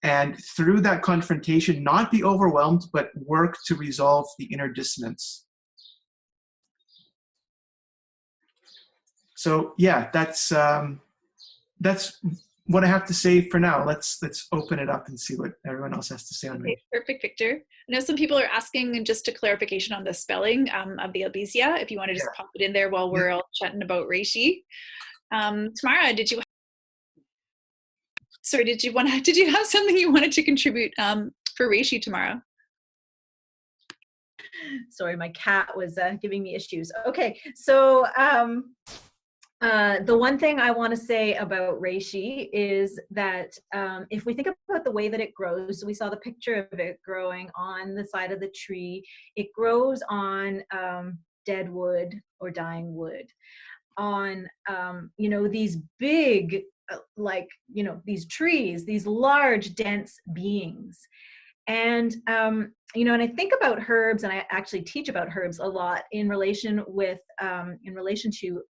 and through that confrontation, not be overwhelmed, but work to resolve the inner dissonance. So yeah, that's what I have to say for now. Let's open it up and see what everyone else has to say on Okay, it. perfect, Victor. I know some people are asking, and just a clarification on the spelling of the albizia, if you want to just pop it in there while we're all chatting about reishi. Tamara, did you have something you wanted to contribute for reishi tomorrow? Sorry, my cat was giving me issues. Okay, so the one thing I want to say about reishi is that if we think about the way that it grows, we saw the picture of it growing on the side of the tree. It grows on dead wood or dying wood, on these big these trees, these large dense beings. And and I think about herbs, and I actually teach about herbs a lot in relation to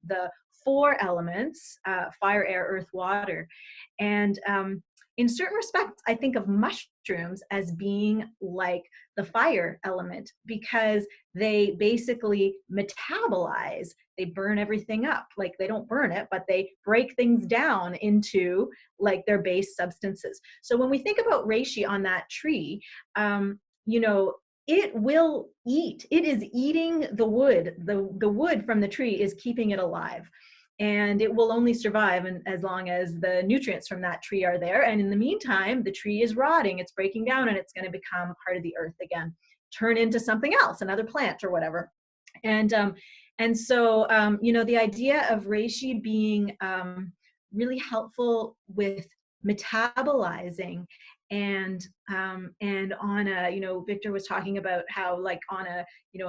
the 4 elements: fire, air, earth, water. And in certain respects, I think of mushrooms as being like the fire element, because they basically metabolize. They burn everything up. Like, they don't burn it, but they break things down into like their base substances. So when we think about reishi on that tree, it will eat. It is eating the wood. The wood from the tree is keeping it alive. And it will only survive as long as the nutrients from that tree are there. And in the meantime, the tree is rotting, it's breaking down, and it's going to become part of the earth again. turn into something else, another plant or whatever. And so, the idea of reishi being really helpful with metabolizing and on a, Victor was talking about how, like, on a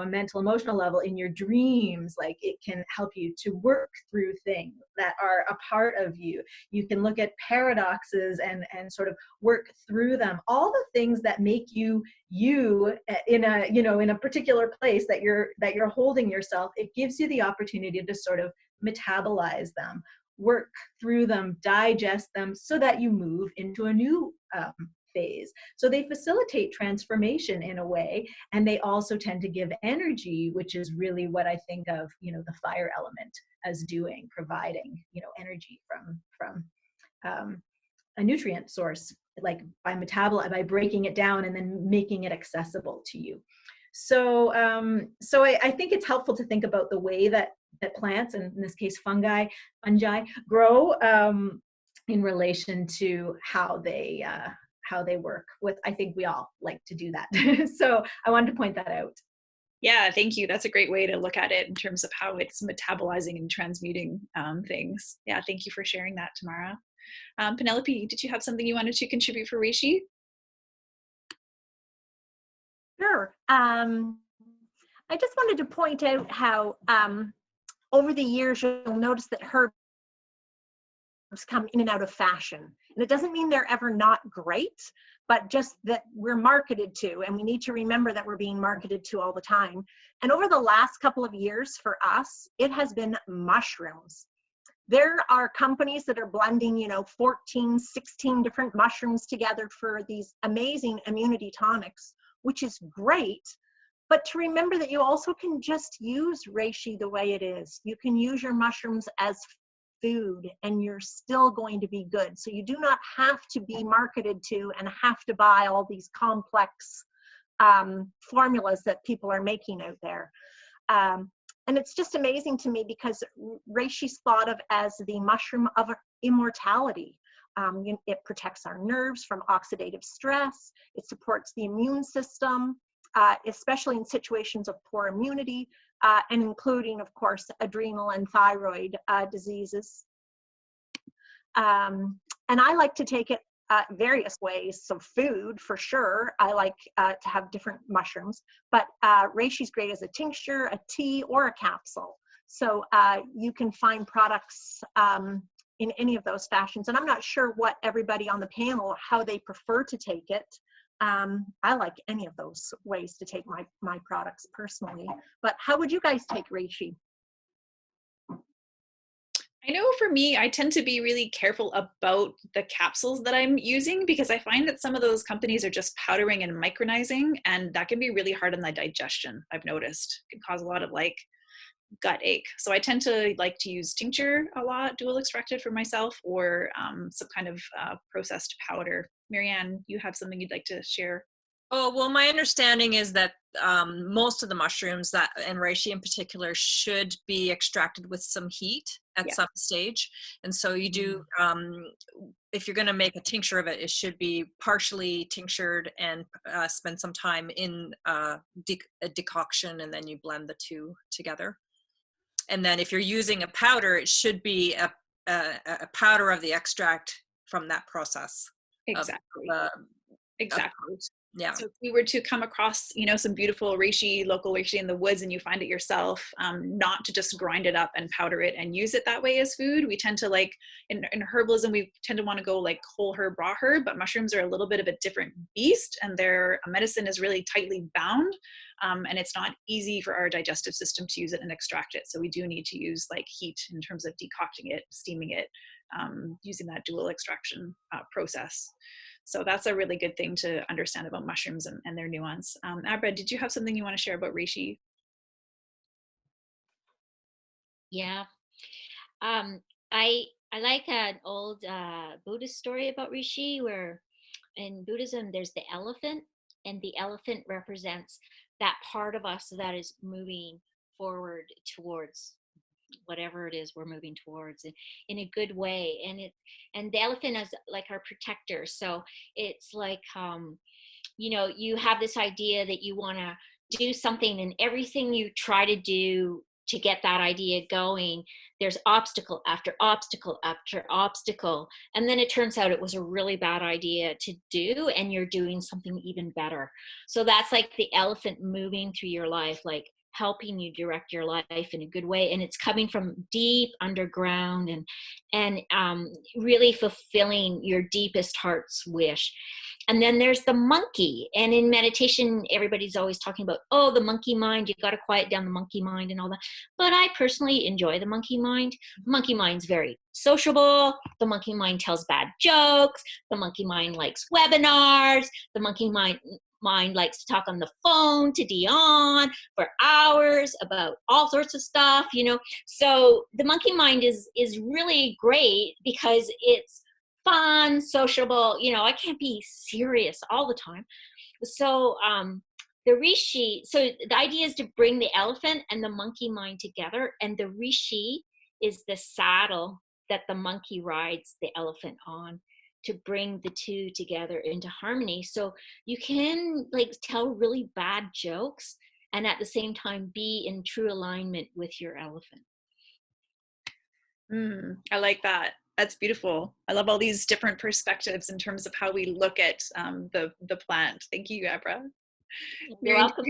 mental, emotional level, in your dreams, like, it can help you to work through things that are a part of you. You can look at paradoxes and sort of work through them, all the things that make you in a particular place that you're holding yourself. It gives you the opportunity to sort of metabolize them, work through them, digest them, so that you move into a new phase. So they facilitate transformation in a way, and they also tend to give energy, which is really what I think of, the fire element as doing, providing, energy from a nutrient source, like by breaking it down and then making it accessible to you. So I think it's helpful to think about the way that plants, and in this case fungi grow in relation to how they work with. I think we all like to do that. So I wanted to point that out. Yeah, thank you. That's a great way to look at it in terms of how it's metabolizing and transmuting things. Yeah, thank you for sharing that, Tamara. Penelope, did you have something you wanted to contribute for reishi? Sure. I just wanted to point out how over the years you'll notice that herbs come in and out of fashion. And it doesn't mean they're ever not great, but just that we're marketed to, and we need to remember that we're being marketed to all the time. And over the last couple of years for us, it has been mushrooms. There are companies that are blending, 14, 16 different mushrooms together for these amazing immunity tonics, which is great. But to remember that you also can just use reishi the way it is. You can use your mushrooms as food and you're still going to be good. So you do not have to be marketed to and have to buy all these complex formulas that people are making out there. And it's just amazing to me because reishi's thought of as the mushroom of immortality. It protects our nerves from oxidative stress. It supports the immune system, especially in situations of poor immunity, and including, of course, adrenal and thyroid diseases. And I like to take it various ways. So food, for sure. I like to have different mushrooms, but reishi's great as a tincture, a tea, or a capsule. So you can find products in any of those fashions. And I'm not sure what everybody on the panel, how they prefer to take it. I like any of those ways to take my products personally, but how would you guys take reishi? I know for me, I tend to be really careful about the capsules that I'm using because I find that some of those companies are just powdering and micronizing, and that can be really hard on the digestion. I've noticed it can cause a lot of gut ache. So I tend to like to use tincture a lot, dual extracted for myself, or some kind of processed powder. Marianne, you have something you'd like to share? Oh, well, my understanding is that most of the mushrooms, and reishi in particular, should be extracted with some heat at some stage. And so you do, if you're going to make a tincture of it, it should be partially tinctured and spend some time in a decoction, and then you blend the two together. And then if you're using a powder, it should be a powder of the extract from that process. Exactly. Exactly. Yeah. So if we were to come across, some beautiful local reishi in the woods, and you find it yourself, not to just grind it up and powder it and use it that way as food. We tend to in herbalism, we tend to want to go whole herb, raw herb, but mushrooms are a little bit of a different beast, and their medicine is really tightly bound. And it's not easy for our digestive system to use it and extract it. So we do need to use heat in terms of decocting it, steaming it, using that dual extraction process. So that's a really good thing to understand about mushrooms and their nuance. Abra, did you have something you want to share about reishi? Yeah. I like an old Buddhist story about reishi, where in Buddhism there's the elephant, and the elephant represents that part of us that is moving forward towards whatever it is we're moving towards in a good way. And the elephant is like our protector. So it's you have this idea that you want to do something, and everything you try to do to get that idea going, there's obstacle after obstacle after obstacle. And then it turns out it was a really bad idea to do, and you're doing something even better. So that's like the elephant moving through your life, like helping you direct your life in a good way. And it's coming from deep underground, and really fulfilling your deepest heart's wish. And then there's the monkey. And in meditation, everybody's always talking about, oh, the monkey mind, you got to quiet down the monkey mind and all that. But I personally enjoy the monkey mind. The monkey mind's very sociable. The monkey mind tells bad jokes. The monkey mind likes webinars. The monkey mind likes to talk on the phone to Dion for hours about all sorts of stuff, So the monkey mind is really great because it's fun, sociable. I can't be serious all the time. So the rishi, so the idea is to bring the elephant and the monkey mind together, and the rishi is the saddle that the monkey rides the elephant on, to bring the two together into harmony. So you can tell really bad jokes and at the same time be in true alignment with your elephant. I like that. That's beautiful. I love all these different perspectives in terms of how we look at the plant. Thank you, Abra. You're welcome.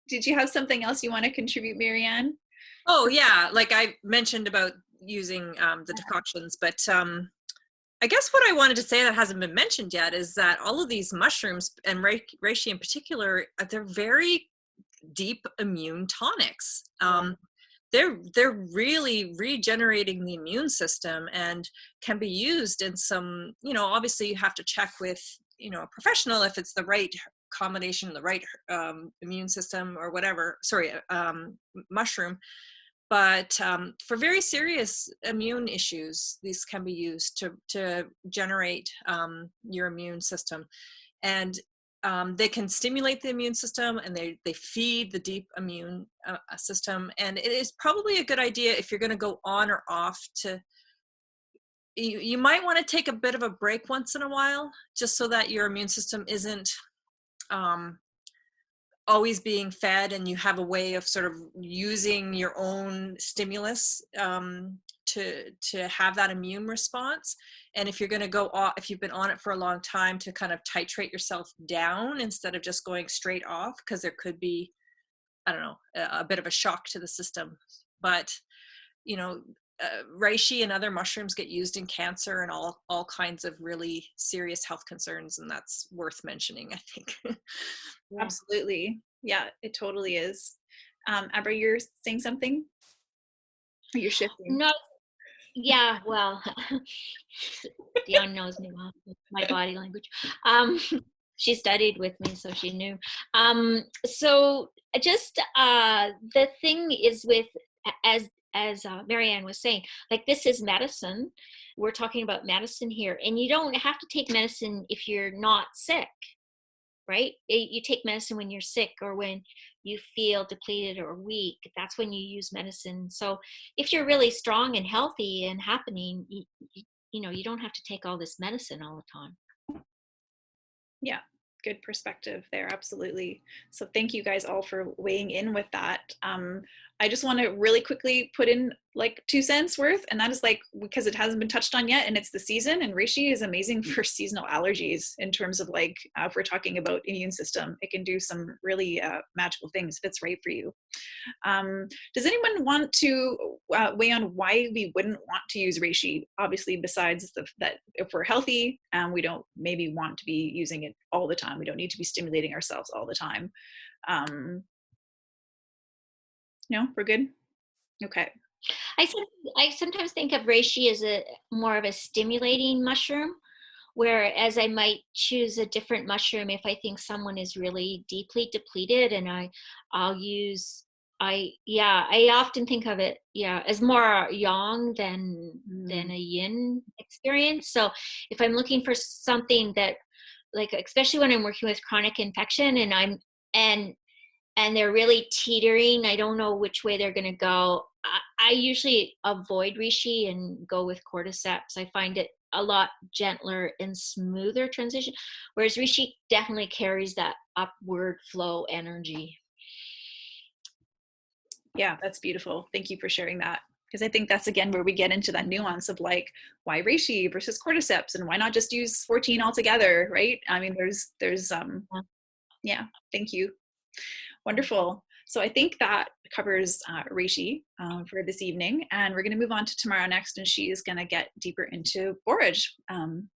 Did you have something else you want to contribute, Marianne? Oh yeah, like I mentioned about using the decoctions, but I guess what I wanted to say that hasn't been mentioned yet is that all of these mushrooms, and reishi in particular, they're very deep immune tonics. They're really regenerating the immune system and can be used in some, obviously you have to check with, a professional if it's the right combination, the right immune system or whatever, mushroom. But for very serious immune issues, these can be used to generate your immune system. And they can stimulate the immune system, and they feed the deep immune system. And it is probably a good idea if you're going to go on or off you might want to take a bit of a break once in a while, just so that your immune system isn't always being fed, and you have a way of sort of using your own stimulus to have that immune response. And if you're going to go off, if you've been on it for a long time, to kind of titrate yourself down instead of just going straight off, because there could be, I don't know, a bit of a shock to the system. But reishi and other mushrooms get used in cancer and all kinds of really serious health concerns, and that's worth mentioning, I think. Yeah. Absolutely. Yeah, it totally is. Abra, you're saying something? Or you're shifting? No. Yeah, well, Dion knows me well, my body language. She studied with me, so she knew. So just the thing is with, as Marianne was saying, this is medicine. We're talking about medicine here, and you don't have to take medicine if you're not sick, right? You take medicine when you're sick or when you feel depleted or weak. That's when you use medicine. So if you're really strong and healthy and happening, you don't have to take all this medicine all the time. Yeah, good perspective there. Absolutely. So thank you guys all for weighing in with that. I just want to really quickly put in 2 cents worth, and that is because it hasn't been touched on yet, and it's the season, and reishi is amazing for seasonal allergies in terms of if we're talking about immune system, it can do some really magical things if it's right for you. Does anyone want to weigh on why we wouldn't want to use reishi? Obviously, besides that if we're healthy, we don't maybe want to be using it all the time. We don't need to be stimulating ourselves all the time. No, we're good? Okay. I sometimes think of reishi as more of a stimulating mushroom, whereas I might choose a different mushroom if I think someone is really deeply depleted, and I often think of it as more yang than a yin experience. So if I'm looking for something that, especially when I'm working with chronic infection and they're really teetering, I don't know which way they're going to go, I usually avoid reishi and go with cordyceps. I find it a lot gentler and smoother transition, whereas Rishi definitely carries that upward flow energy. Yeah, that's beautiful. Thank you for sharing that. Because I think that's again where we get into that nuance of like, why reishi versus cordyceps, and why not just use 14 altogether, right? I mean, yeah, thank you. Wonderful. So I think that covers reishi for this evening, and we're going to move on to Tamara next, and she is going to get deeper into borage.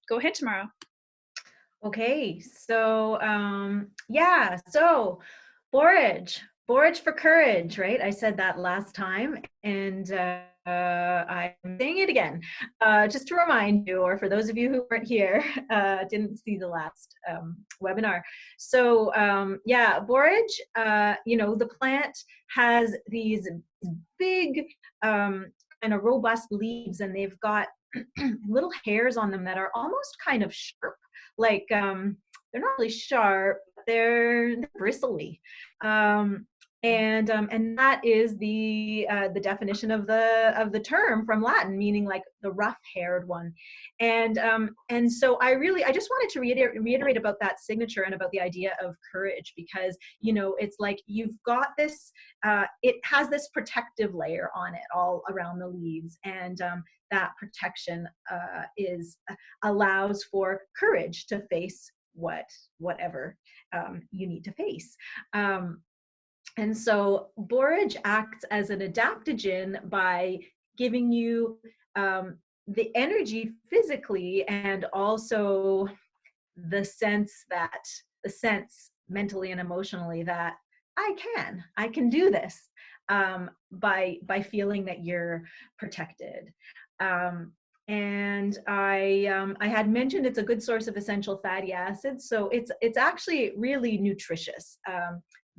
Go ahead, Tamara. Okay, so so borage for courage, right? I said that last time, and I'm saying it again, just to remind you, or for those of you who weren't here, didn't see the last webinar. So borage, the plant has these big kind of robust leaves, and they've got little hairs on them that are almost kind of sharp. Like they're not really sharp, they're bristly, and that is the definition of the term from Latin, meaning like the rough-haired one. And so I just wanted to reiterate about that signature and about the idea of courage, because it's like you've got this, it has this protective layer on it all around the leaves, and that protection allows for courage to face whatever you need to face. And so borage acts as an adaptogen by giving you the energy physically, and also the sense mentally and emotionally that I can do this, by feeling that you're protected. And I had mentioned it's a good source of essential fatty acids, so it's actually really nutritious.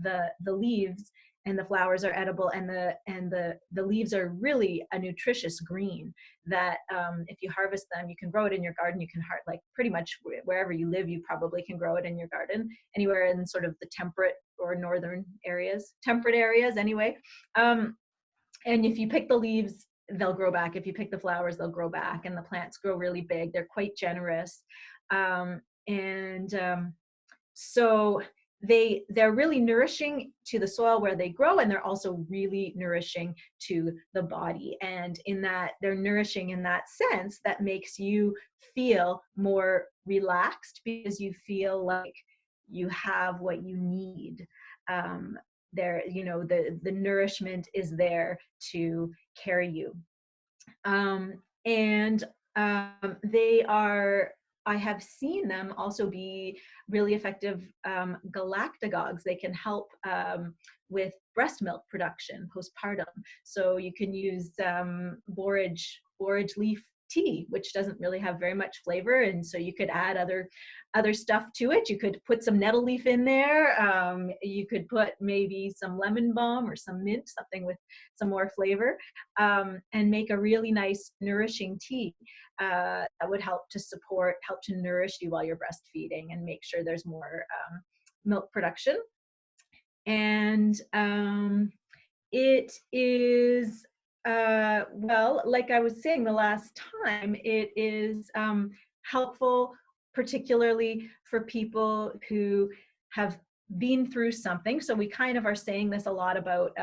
The leaves and the flowers are edible, and the leaves are really a nutritious green that if you harvest them, you can grow it in your garden. You can like pretty much wherever you live, you probably can grow it in your garden, anywhere in sort of the temperate or northern areas, temperate areas anyway. And if you pick the leaves, they'll grow back. If you pick the flowers, they'll grow back, and the plants grow really big. They're quite generous. So they're really nourishing to the soil where they grow, and they're also really nourishing to the body. And in that, they're nourishing in that sense that makes you feel more relaxed, because you feel like you have what you need. The nourishment is there to carry you. I have seen them also be really effective galactagogues. They can help with breast milk production postpartum. So you can use borage leaf tea, which doesn't really have very much flavor, and so you could add other stuff to it. You could put some nettle leaf in there. You could put maybe some lemon balm or some mint, something with some more flavor, and make a really nice nourishing tea that would help to nourish you while you're breastfeeding, and make sure there's more milk production. And it is like I was saying the last time, it is helpful, particularly for people who have been through something. So we kind of are saying this a lot about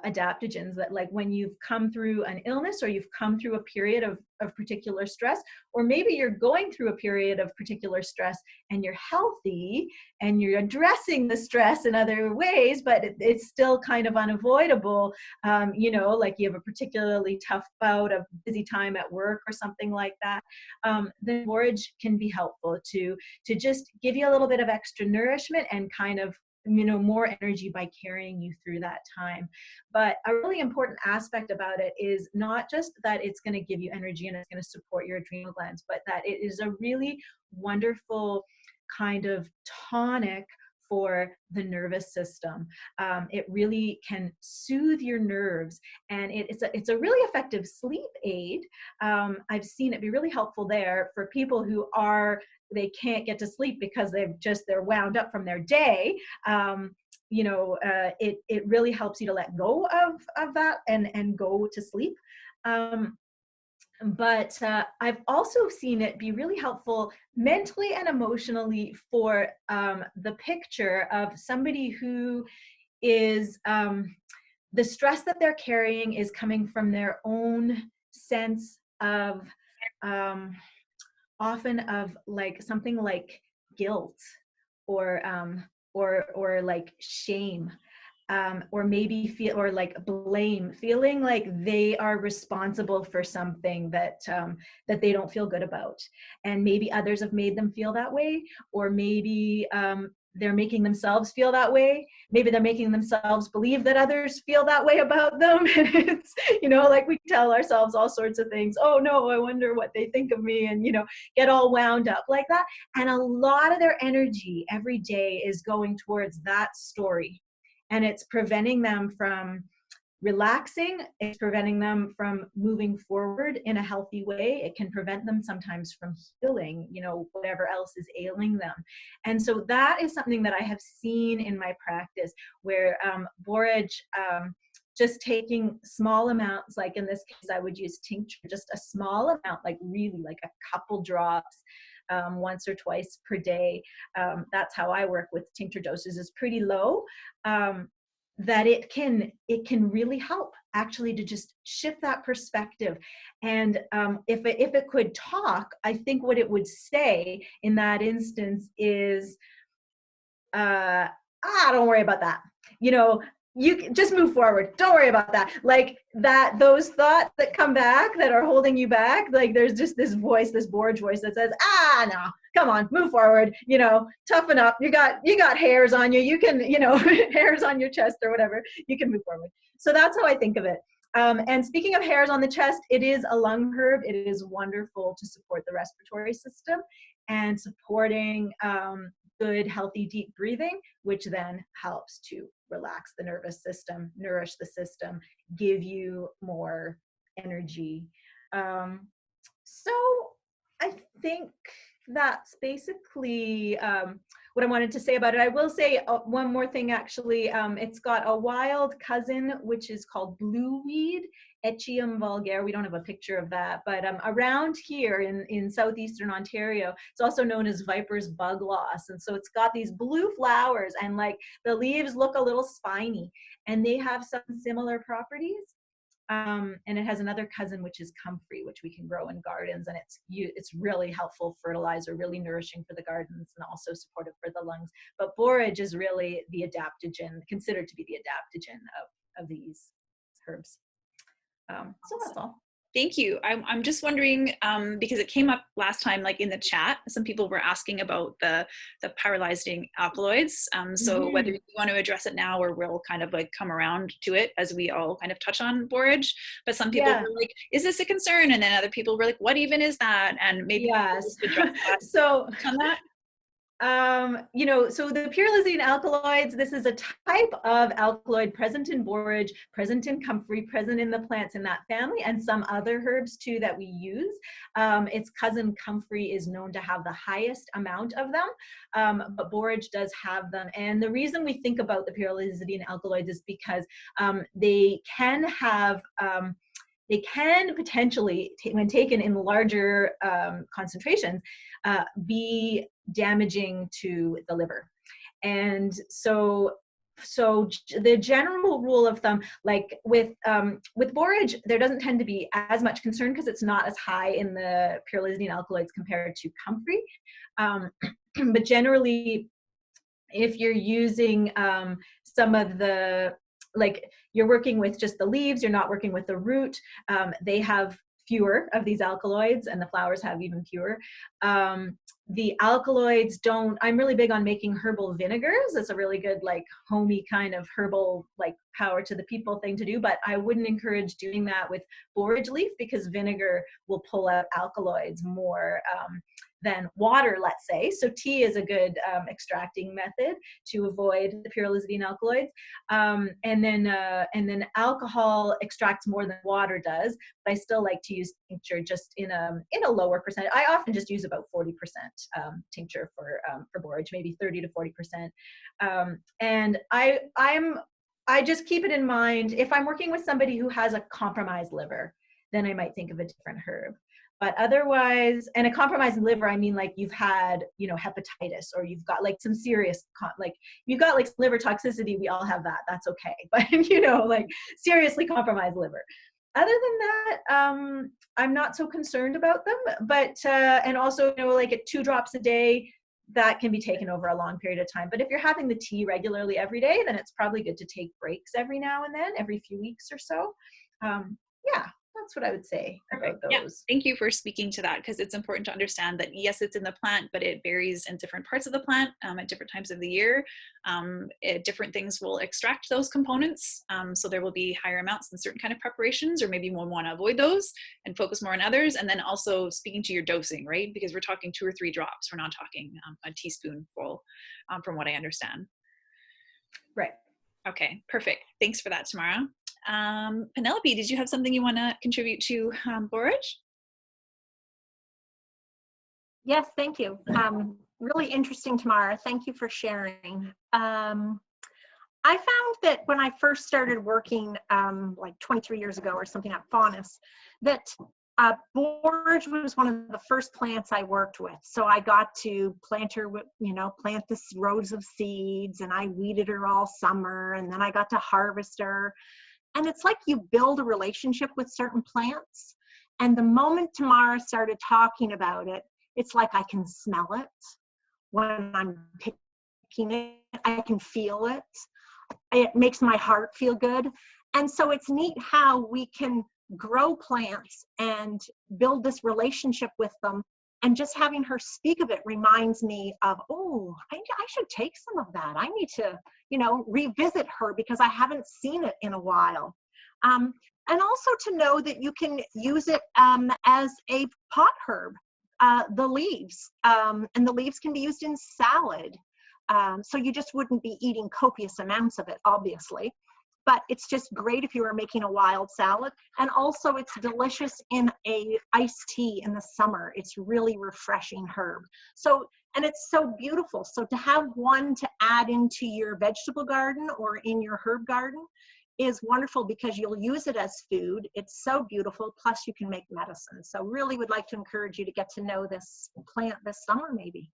adaptogens, that like when you've come through an illness, or you've come through a period of particular stress, or maybe you're going through a period of particular stress and you're healthy and you're addressing the stress in other ways, but it's still kind of unavoidable, like you have a particularly tough bout of busy time at work or something like that, then borage can be helpful to just give you a little bit of extra nourishment and kind of more energy by carrying you through that time. But a really important aspect about it is not just that it's going to give you energy and it's going to support your adrenal glands, but that it is a really wonderful kind of tonic for the nervous system. It really can soothe your nerves, and it's a really effective sleep aid. I've seen it be really helpful there for people who they can't get to sleep because they're wound up from their day. It really helps you to let go of that and go to sleep. But I've also seen it be really helpful mentally and emotionally for the picture of somebody who is the stress that they're carrying is coming from their own sense of often of like something like guilt or or like shame, or maybe feel or like blame, feeling like they are responsible for something that that they don't feel good about, and maybe others have made them feel that way, or maybe they're making themselves feel that way. Maybe they're making themselves believe that others feel that way about them. And it's, you know, like we tell ourselves all sorts of things. Oh no, I wonder what they think of me, and, you know, get all wound up like that. And a lot of their energy every day is going towards that story. And it's preventing them from relaxing. It's preventing them from moving forward in a healthy way. It can prevent them sometimes from healing, you know, whatever else is ailing them. And so that is something that I have seen in my practice, where borage, just taking small amounts, like in this case, I would use tincture, just a small amount, like really like a couple drops, once or twice per day. That's how I work with tincture doses, is pretty low. That it can really help actually to just shift that perspective. And if it could talk, I think what it would say in that instance is, don't worry about that. You know, you can just move forward. Don't worry about that. Like that, those thoughts that come back that are holding you back, like there's just this voice, this borage voice that says, no, come on, move forward, you know, toughen up. You got hairs on you. You can, you know, hairs on your chest or whatever, you can move forward. So that's how I think of it. And speaking of hairs on the chest, it is a lung herb. It is wonderful to support the respiratory system and supporting good, healthy, deep breathing, which then helps to relax the nervous system, nourish the system, give you more energy. So I think that's basically what I wanted to say about it. I will say one more thing, actually. It's got a wild cousin, which is called blue weed, Echium vulgare. We don't have a picture of that, but around here in southeastern Ontario, it's also known as viper's bug loss. And so it's got these blue flowers, and like the leaves look a little spiny, and they have some similar properties. And it has another cousin, which is comfrey, which we can grow in gardens, and it's really helpful fertilizer, really nourishing for the gardens, and also supportive for the lungs. But borage is really the adaptogen, considered to be the adaptogen of these herbs. So that's all. Thank you. I'm just wondering, because it came up last time, like in the chat, some people were asking about the pyrolyzing alkaloids. So whether you want to address it now, or we'll kind of like come around to it as we all kind of touch on borage. But some people were like, is this a concern? And then other people were like, what even is that? And maybe just address that. So on that. You know, so the pyrrolizine alkaloids, this is a type of alkaloid present in borage, present in comfrey, present in the plants in that family, and some other herbs too that we use. Its cousin comfrey is known to have the highest amount of them, but borage does have them. And the reason we think about the pyrrolizine alkaloids is because they can have they can potentially, when taken in larger concentrations, be damaging to the liver. And so the general rule of thumb, like with borage, there doesn't tend to be as much concern because it's not as high in the pyrrolizine alkaloids compared to comfrey. But generally, if you're using some of the, like you're working with just the leaves, you're not working with the root, they have fewer of these alkaloids, and the flowers have even fewer. The alkaloids don't, I'm really big on making herbal vinegars. It's a really good, like, homey kind of herbal, like, power to the people thing to do, but I wouldn't encourage doing that with borage leaf, because vinegar will pull out alkaloids more than water, let's say. So tea is a good extracting method to avoid the pyrrolizine alkaloids. And then alcohol extracts more than water does, but I still like to use tincture just in a lower percentage. I often just use about 40% tincture for borage, maybe 30 to 40%. And I just keep it in mind if I'm working with somebody who has a compromised liver, then I might think of a different herb. But otherwise, and a compromised liver, I mean, like you've had, hepatitis, or you've got like some serious, like you've got like liver toxicity. We all have that. That's okay. But, like seriously compromised liver. Other than that, I'm not so concerned about them. But, and also, like at 2 drops a day, that can be taken over a long period of time. But if you're having the tea regularly every day, then it's probably good to take breaks every now and then, every few weeks or so. Yeah, that's what I would say about those. Yeah, thank you for speaking to that, because it's important to understand that yes, it's in the plant, but it varies in different parts of the plant at different times of the year. Different things will extract those components. So there will be higher amounts in certain kind of preparations, or maybe we'll want to avoid those and focus more on others. And then also speaking to your dosing, right? Because we're talking 2 or 3 drops. We're not talking a teaspoonful, from what I understand. Right. Okay, perfect. Thanks for that, Tamara. Penelope, did you have something you want to contribute to borage? Yes, thank you. Really interesting, Tamara. Thank you for sharing. I found that when I first started working like 23 years ago or something at Faunus, that borage was one of the first plants I worked with. So I got to plant her, plant the rows of seeds, and I weeded her all summer, and then I got to harvest her. And it's like you build a relationship with certain plants. And the moment Tamara started talking about it, it's like I can smell it when I'm picking it. I can feel it. It makes my heart feel good. And so it's neat how we can grow plants and build this relationship with them. And just having her speak of it reminds me of, oh, I should take some of that. I need to, revisit her because I haven't seen it in a while. And also to know that you can use it as a pot herb, the leaves. And the leaves can be used in salad. So you just wouldn't be eating copious amounts of it, obviously. But it's just great if you are making a wild salad. And also it's delicious in a iced tea in the summer. It's really refreshing herb. So, and it's so beautiful. So to have one to add into your vegetable garden or in your herb garden is wonderful because you'll use it as food. It's so beautiful. Plus you can make medicine. So really would like to encourage you to get to know this plant this summer, maybe.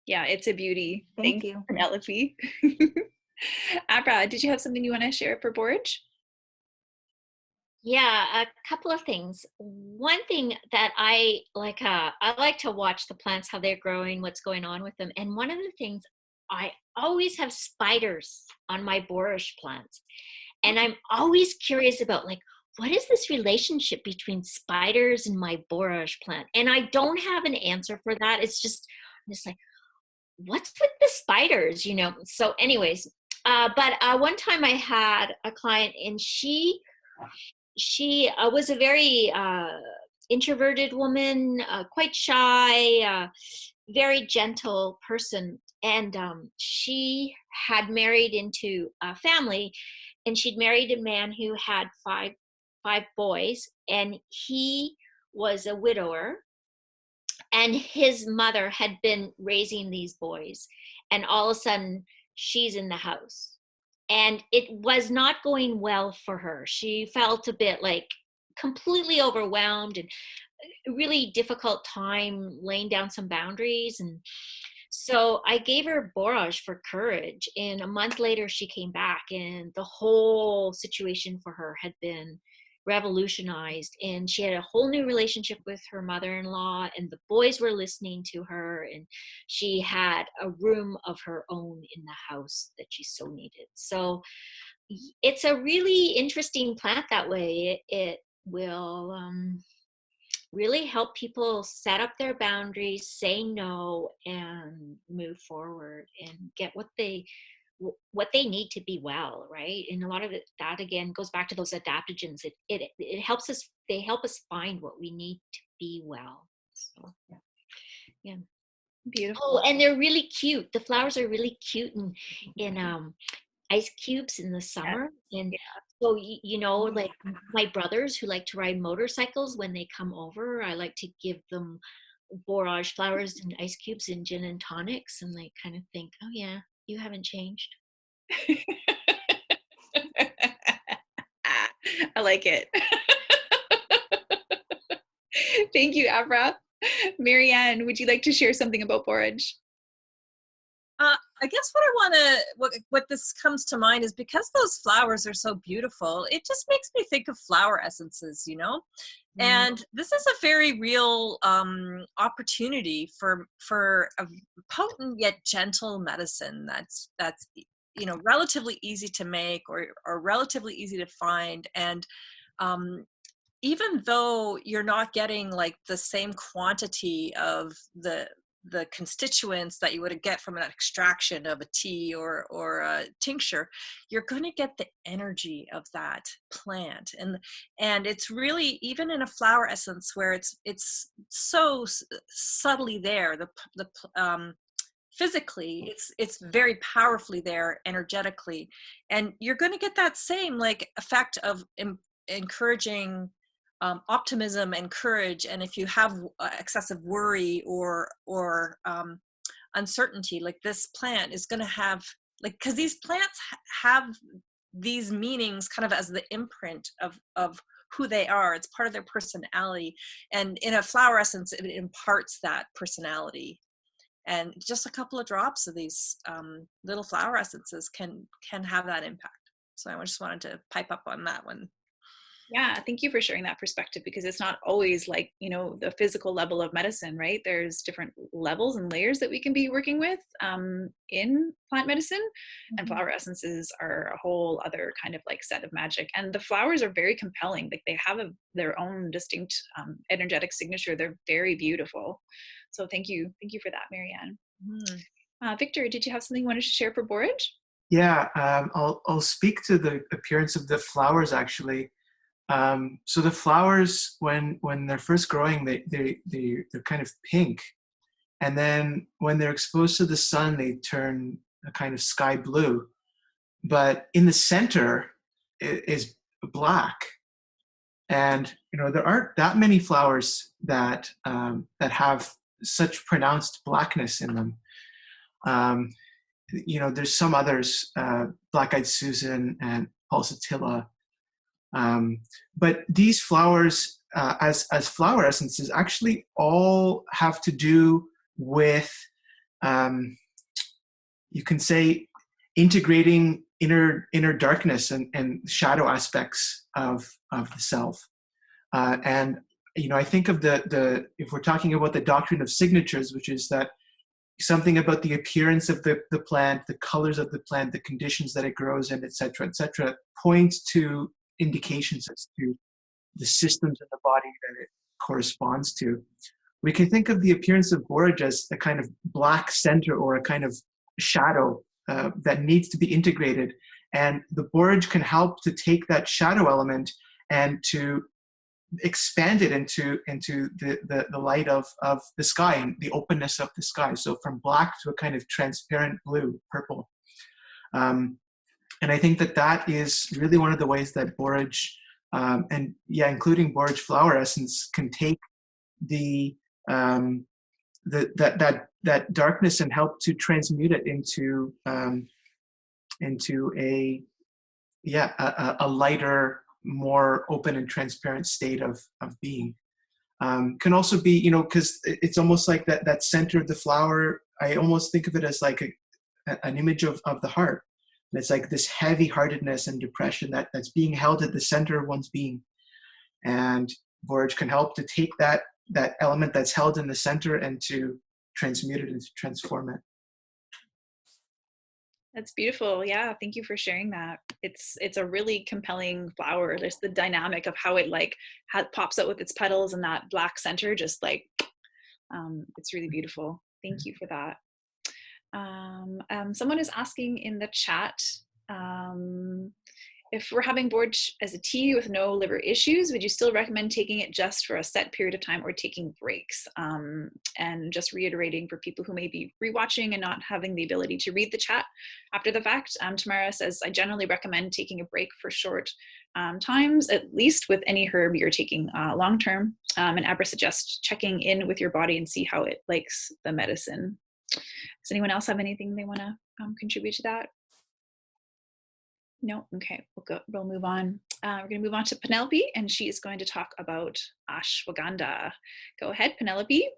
Yeah, it's a beauty. Thank you. Penelope. Abra, did you have something you want to share for borage? Yeah, a couple of things. One thing that I like to watch the plants, how they're growing, what's going on with them. And one of the things, I always have spiders on my borage plants. And I'm always curious about, like, what is this relationship between spiders and my borage plant? And I don't have an answer for that. I'm just like, what's with the spiders, So anyways, but one time I had a client, and she was a very introverted woman, quite shy, very gentle person. And she had married into a family, and she'd married a man who had five boys, and he was a widower. And his mother had been raising these boys, and all of a sudden she's in the house, and it was not going well for her. She felt a bit like completely overwhelmed, and a really difficult time laying down some boundaries. And so I gave her borage for courage, and a month later she came back, and the whole situation for her had been revolutionized, and she had a whole new relationship with her mother-in-law, and the boys were listening to her, and she had a room of her own in the house that she so needed. So it's a really interesting plant that way. It will really help people set up their boundaries, say no, and move forward and get what they need to be well, right? And a lot of it, that again goes back to those adaptogens. It helps us. They help us find what we need to be well. So yeah, Beautiful. Oh, and they're really cute. The flowers are really cute in ice cubes in the summer. And so like my brothers who like to ride motorcycles, when they come over, I like to give them borage flowers and ice cubes and gin and tonics, and they kind of think, oh yeah, you haven't changed. I like it. Thank you, Abra. Marianne, would you like to share something about borage? I guess what this comes to mind is because those flowers are so beautiful, it just makes me think of flower essences, you know? And this is a very real opportunity for a potent yet gentle medicine that's you know, relatively easy to make or relatively easy to find. And even though you're not getting like the same quantity of the constituents that you would get from an extraction of a tea or a tincture, you're going to get the energy of that plant. And it's really, even in a flower essence where it's so subtly there, physically it's very powerfully there energetically, and you're going to get that same like effect of encouraging optimism and courage. And if you have excessive worry or uncertainty, like this plant is going to have, like, because these plants have these meanings kind of as the imprint of who they are. It's part of their personality, and in a flower essence it imparts that personality. And just a couple of drops of these little flower essences can have that impact. So I just wanted to pipe up on that one. Yeah, thank you for sharing that perspective, because it's not always like, you know, the physical level of medicine, right? There's different levels and layers that we can be working with in plant medicine, and flower essences are a whole other kind of like set of magic. And the flowers are very compelling. Like they have their own distinct energetic signature. They're very beautiful. So thank you for that, Marianne. Victor, did you have something you wanted to share for borage? Yeah, I'll speak to the appearance of the flowers actually. So the flowers, when they're first growing, they're kind of pink, and then when they're exposed to the sun, they turn a kind of sky blue. But in the center is black, and you know there aren't that many flowers that that have such pronounced blackness in them. You know, there's some others, Black-Eyed Susan and Pulsatilla. But these flowers, as flower essences, actually all have to do with, you can say, integrating inner darkness and shadow aspects of the self. And you know, I think of the if we're talking about the doctrine of signatures, which is that something about the appearance of the plant, the colors of the plant, the conditions that it grows in, et cetera, points to indications as to the systems in the body that it corresponds to. We can think of the appearance of borage as a kind of black center or a kind of shadow that needs to be integrated. And the borage can help to take that shadow element and to expand it into the light of the sky and the openness of the sky. So from black to a kind of transparent blue, purple. And I think that is really one of the ways that borage, and yeah, including borage flower essence, can take that darkness and help to transmute it into a lighter, more open and transparent state of being. Can also be, you know, because it's almost like that center of the flower, I almost think of it as like an image of the heart. And it's like this heavy-heartedness and depression that's being held at the center of one's being. And borage can help to take that element that's held in the center and to transmute it and to transform it. That's beautiful. Yeah, thank you for sharing that. It's a really compelling flower. There's the dynamic of how it like pops out with its petals and that black center, just like it's really beautiful. Thank you for that. Someone is asking in the chat, if we're having borage as a tea with no liver issues, would you still recommend taking it just for a set period of time or taking breaks? And just reiterating for people who may be rewatching and not having the ability to read the chat after the fact, Tamara says, I generally recommend taking a break for short times, at least with any herb you're taking long-term. And Abra suggests checking in with your body and see how it likes the medicine. Does anyone else have anything they want to contribute to that? No, okay, we'll move on. We're going to move on to Penelope, and she is going to talk about ashwagandha. Go ahead, Penelope.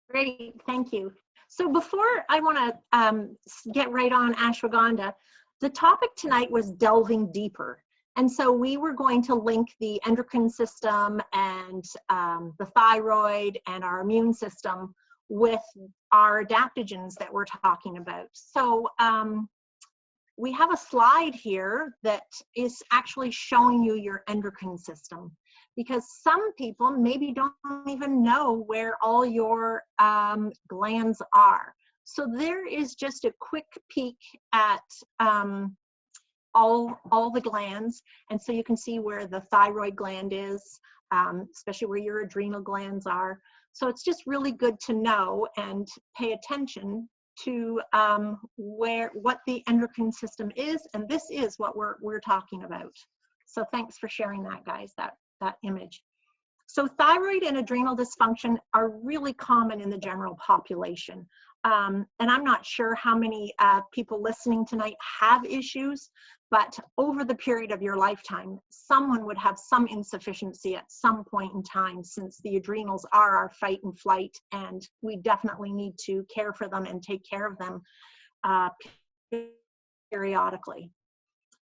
Great, thank you. So before I want to get right on ashwagandha, the topic tonight was delving deeper. And so we were going to link the endocrine system and the thyroid and our immune system with our adaptogens that we're talking about. So we have a slide here that is actually showing you your endocrine system, because some people maybe don't even know where all your glands are. So there is just a quick peek at all the glands, and so you can see where the thyroid gland is, especially where your adrenal glands are. So it's just really good to know and pay attention to what the endocrine system is, and this is what we're talking about. So thanks for sharing that, guys, that image. So thyroid and adrenal dysfunction are really common in the general population. And I'm not sure how many people listening tonight have issues, but over the period of your lifetime, someone would have some insufficiency at some point in time, since the adrenals are our fight and flight, and we definitely need to care for them and take care of them periodically.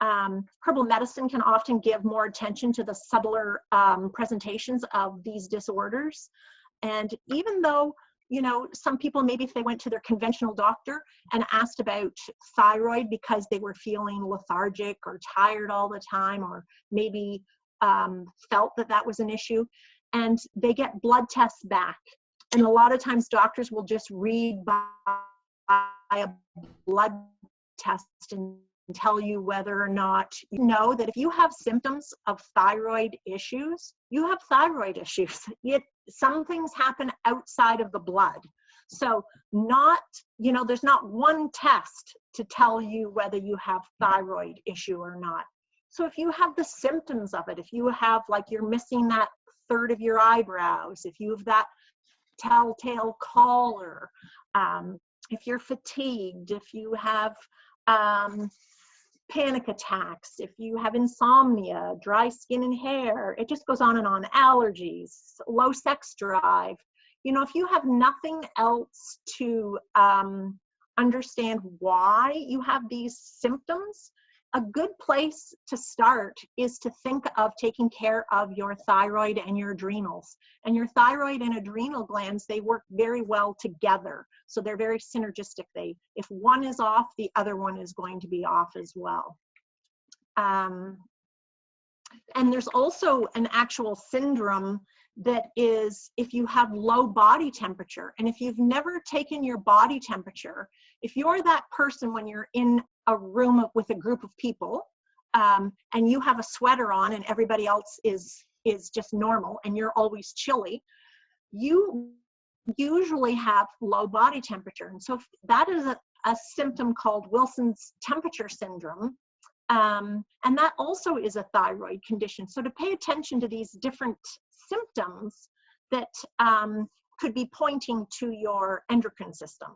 Herbal medicine can often give more attention to the subtler presentations of these disorders. And even though, you know, some people, maybe if they went to their conventional doctor and asked about thyroid because they were feeling lethargic or tired all the time, or maybe felt that was an issue, and they get blood tests back. And a lot of times doctors will just read by a blood test and tell you whether or not you know that if you have symptoms of thyroid issues, you have thyroid issues. Some things happen outside of the blood. So there's not one test to tell you whether you have thyroid issue or not. So if you have the symptoms of it, if you have, like, you're missing that third of your eyebrows, if you have that telltale collar, if you're fatigued, if you have panic attacks, if you have insomnia, dry skin and hair, it just goes on and on, allergies, low sex drive. You know, if you have nothing else to understand why you have these symptoms, a good place to start is to think of taking care of your thyroid and your adrenals. And your thyroid and adrenal glands, they work very well together. So they're very synergistic. If one is off, the other one is going to be off as well. And there's also an actual syndrome that is if you have low body temperature. And if you've never taken your body temperature, if you're that person when you're in a room with a group of people and you have a sweater on and everybody else is just normal and you're always chilly, you usually have low body temperature. And so that is a symptom called Wilson's temperature syndrome. And that also is a thyroid condition. So to pay attention to these different symptoms that could be pointing to your endocrine system.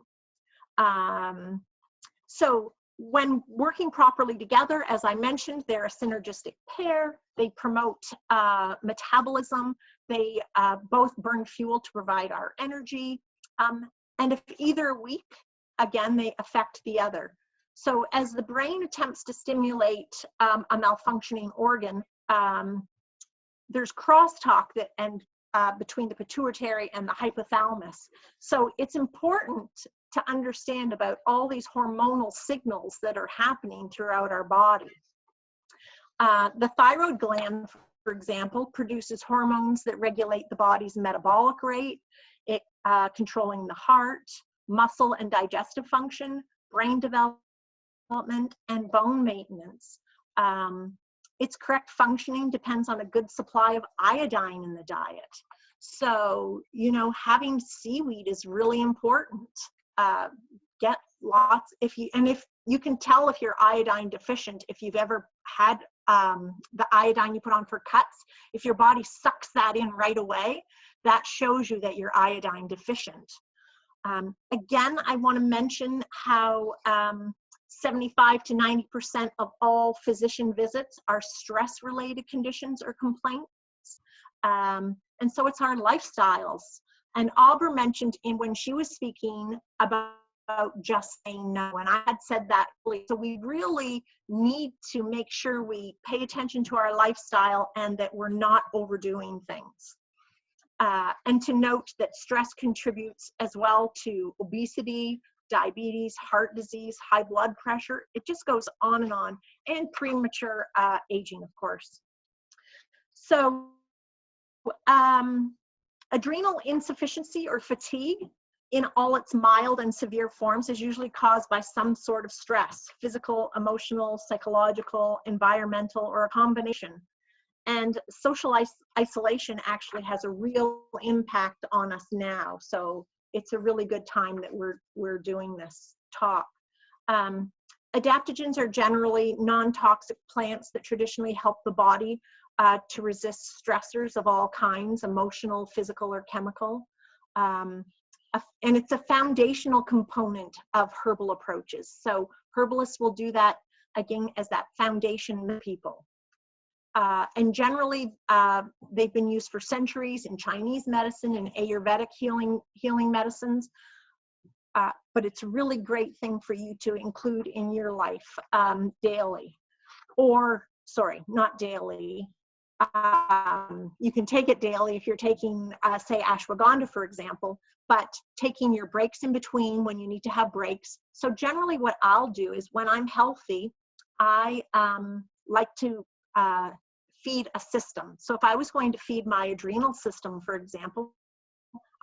So when working properly together, as I mentioned, they're a synergistic pair. They promote metabolism. They both burn fuel to provide our energy. And if either are weak, again, they affect the other. So as the brain attempts to stimulate a malfunctioning organ, there's crosstalk between the pituitary and the hypothalamus. So it's important to understand about all these hormonal signals that are happening throughout our body. The thyroid gland, for example, produces hormones that regulate the body's metabolic rate, controlling the heart, muscle and digestive function, brain development, and bone maintenance. Its correct functioning depends on a good supply of iodine in the diet. So, having seaweed is really important. Get lots, if you can tell if you're iodine deficient, if you've ever had the iodine you put on for cuts, if your body sucks that in right away, that shows you that you're iodine deficient. Again, I want to mention how 75 to 90% of all physician visits are stress-related conditions or complaints. And so it's our lifestyles. And Aubrey mentioned when she was speaking about just saying no, and I had said that. So we really need to make sure we pay attention to our lifestyle and that we're not overdoing things. And to note that stress contributes as well to obesity, diabetes, heart disease, high blood pressure. It just goes on, and premature aging, of course. So adrenal insufficiency or fatigue in all its mild and severe forms is usually caused by some sort of stress, physical, emotional, psychological, environmental, or a combination. And social isolation actually has a real impact on us now. So it's a really good time that we're doing this talk. Adaptogens are generally non-toxic plants that traditionally help the body to resist stressors of all kinds, emotional, physical, or chemical. And it's a foundational component of herbal approaches. So herbalists will do that, again, as that foundation of people. And generally, they've been used for centuries in Chinese medicine and Ayurvedic healing medicines. But it's a really great thing for you to include in your life daily. Or, sorry, not daily. You can take it daily if you're taking, say, ashwagandha, for example, but taking your breaks in between when you need to have breaks. So generally what I'll do is when I'm healthy, I like to feed a system. So if I was going to feed my adrenal system, for example,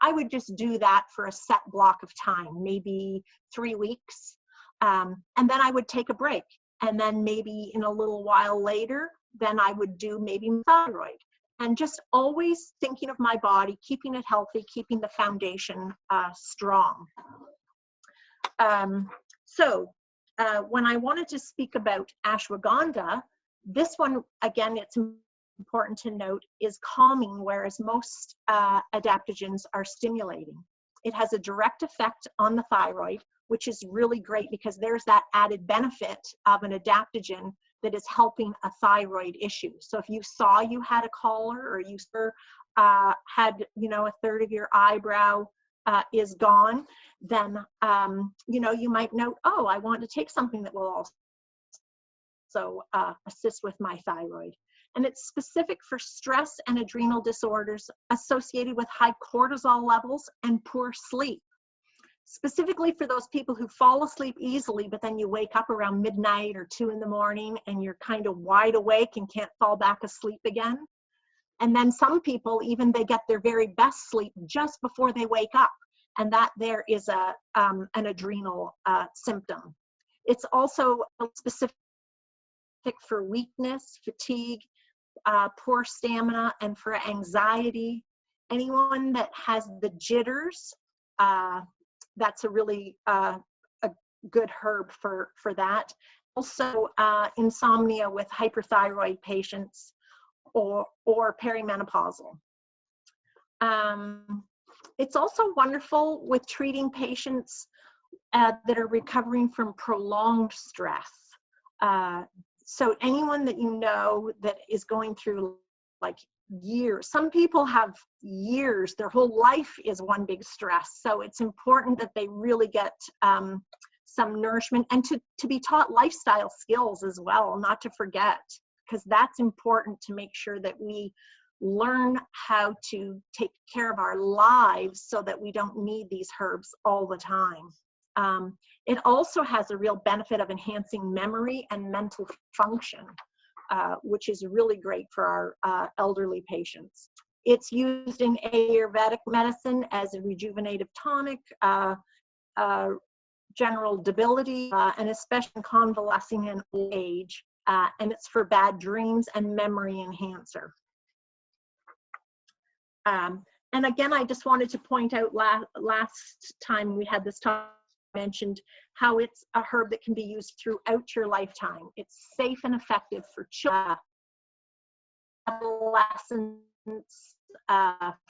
I would just do that for a set block of time, maybe 3 weeks. And then I would take a break. And then maybe in a little while later, then I would do maybe thyroid. And just always thinking of my body, keeping it healthy, keeping the foundation strong. So when I wanted to speak about ashwagandha, this one, again, it's important to note, is calming, whereas most adaptogens are stimulating. It has a direct effect on the thyroid, which is really great because there's that added benefit of an adaptogen that is helping a thyroid issue. So if you saw you had a collar, or you had, a third of your eyebrow is gone, then, you might note, oh, I want to take something that will also assist with my thyroid. And it's specific for stress and adrenal disorders associated with high cortisol levels and poor sleep. Specifically for those people who fall asleep easily, but then you wake up around midnight or 2 in the morning and you're kind of wide awake and can't fall back asleep again. And then some people, even they get their very best sleep just before they wake up. And that there is an adrenal symptom. It's also specific for weakness, fatigue, poor stamina, and for anxiety. Anyone that has the jitters, that's a really a good herb for that. Also, insomnia with hyperthyroid patients or perimenopausal. It's also wonderful with treating patients that are recovering from prolonged stress. So anyone that you know that is going through like years, some people have years, their whole life is one big stress. So it's important that they really get some nourishment and to be taught lifestyle skills as well, not to forget, because that's important to make sure that we learn how to take care of our lives so that we don't need these herbs all the time. It also has a real benefit of enhancing memory and mental function, which is really great for our elderly patients. It's used in Ayurvedic medicine as a rejuvenative tonic, general debility, and especially in convalescing and old age. And it's for bad dreams and memory enhancer. And again, I just wanted to point out last time we had this talk, mentioned how it's a herb that can be used throughout your lifetime. It's safe and effective for children, adolescents,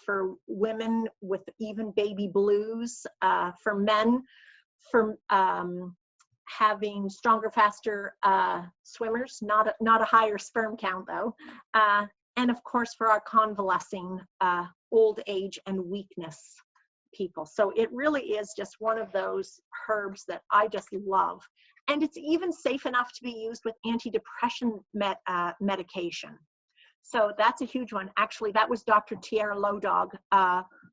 for women with even baby blues, for men, for having stronger, faster swimmers, not a higher sperm count though. And of course for our convalescing old age and weakness people. So it really is just one of those herbs that I just love. And it's even safe enough to be used with antidepressant medication. So that's a huge one. Actually, that was Dr. Tierra Lodog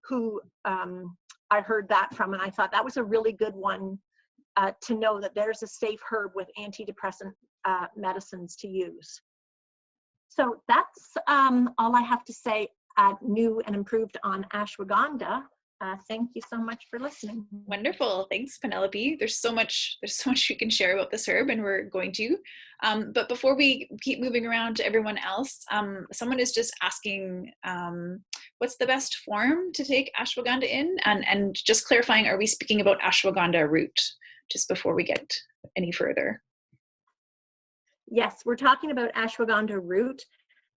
who I heard that from, and I thought that was a really good one to know that there's a safe herb with antidepressant medicines to use. So that's all I have to say new and improved on ashwagandha. Thank you so much for listening. Wonderful. Thanks, Penelope. There's so much we can share about this herb, and we're going to. But before we keep moving around to everyone else, someone is just asking, what's the best form to take ashwagandha in? And just clarifying, are we speaking about ashwagandha root, just before we get any further? Yes, we're talking about ashwagandha root.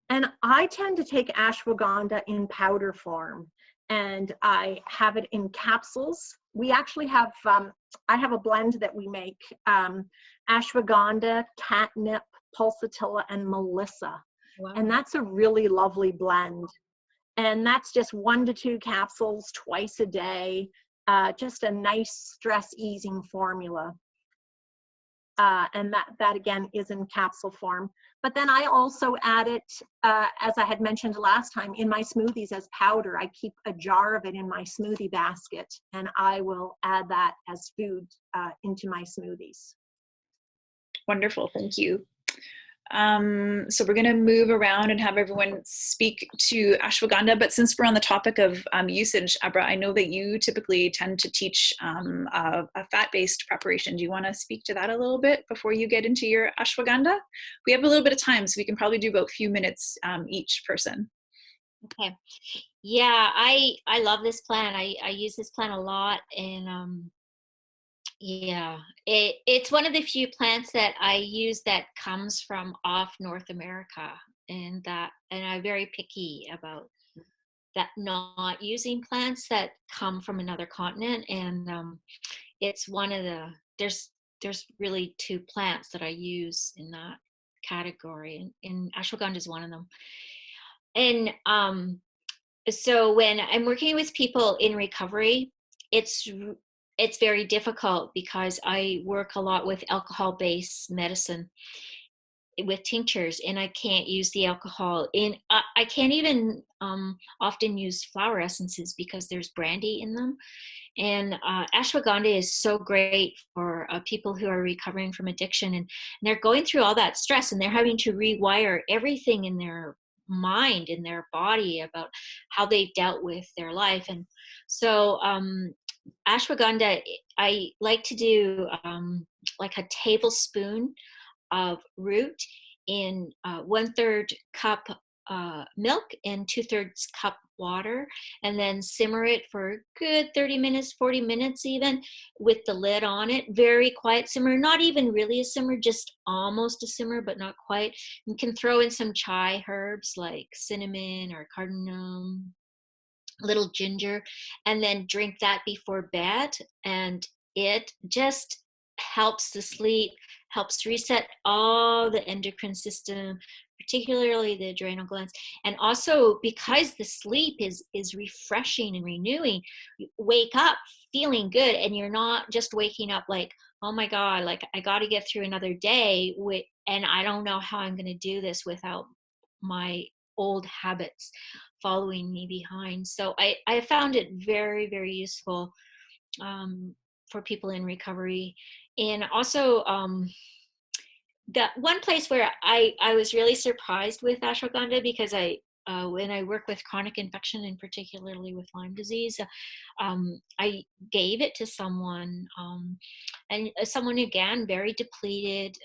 And I tend to take ashwagandha in powder form. And I have it in capsules. We actually have, I have a blend that we make, ashwagandha, catnip, pulsatilla, and melissa. Wow. And that's a really lovely blend. And that's just 1 to 2 capsules twice a day, just a nice stress easing formula. And that again is in capsule form. But then I also add it, as I had mentioned last time, in my smoothies as powder. I keep a jar of it in my smoothie basket, and I will add that as food into my smoothies. Wonderful, thank you. So we're going to move around and have everyone speak to ashwagandha, but since we're on the topic of usage, Abra, I know that you typically tend to teach a fat-based preparation. Do you want to speak to that a little bit before you get into your ashwagandha? We have a little bit of time, so we can probably do about a few minutes each person. Okay. Yeah, I love this plant. I use this plant a lot, and yeah, it's one of the few plants that I use that comes from off North America, and I'm very picky about that, not using plants that come from another continent. And it's one of the, there's really 2 plants that I use in that category, and ashwagandha is one of them. And so when I'm working with people in recovery, it's very difficult because I work a lot with alcohol-based medicine with tinctures, and I can't use the alcohol in. I can't even often use flower essences because there's brandy in them. And ashwagandha is so great for people who are recovering from addiction, and they're going through all that stress, and they're having to rewire everything in their mind, in their body, about how they dealt with their life. And so ashwagandha, I like to do like a tablespoon of root in 1/3 cup milk and 2/3 cup water, and then simmer it for a good 30 minutes, 40 minutes even, with the lid on it. Very quiet simmer, not even really a simmer, just almost a simmer, but not quite. You can throw in some chai herbs like cinnamon or cardamom, little ginger, and then drink that before bed, and it just helps the sleep, helps reset all the endocrine system, particularly the adrenal glands. And also, because the sleep is refreshing and renewing, you wake up feeling good, and you're not just waking up like, oh my God, like I got to get through another day and I don't know how I'm going to do this without my old habits following me behind. So I found it very, very useful for people in recovery. And also that one place where I was really surprised with ashwagandha, because when I work with chronic infection, and particularly with Lyme disease, I gave it to someone, and someone, again, very depleted,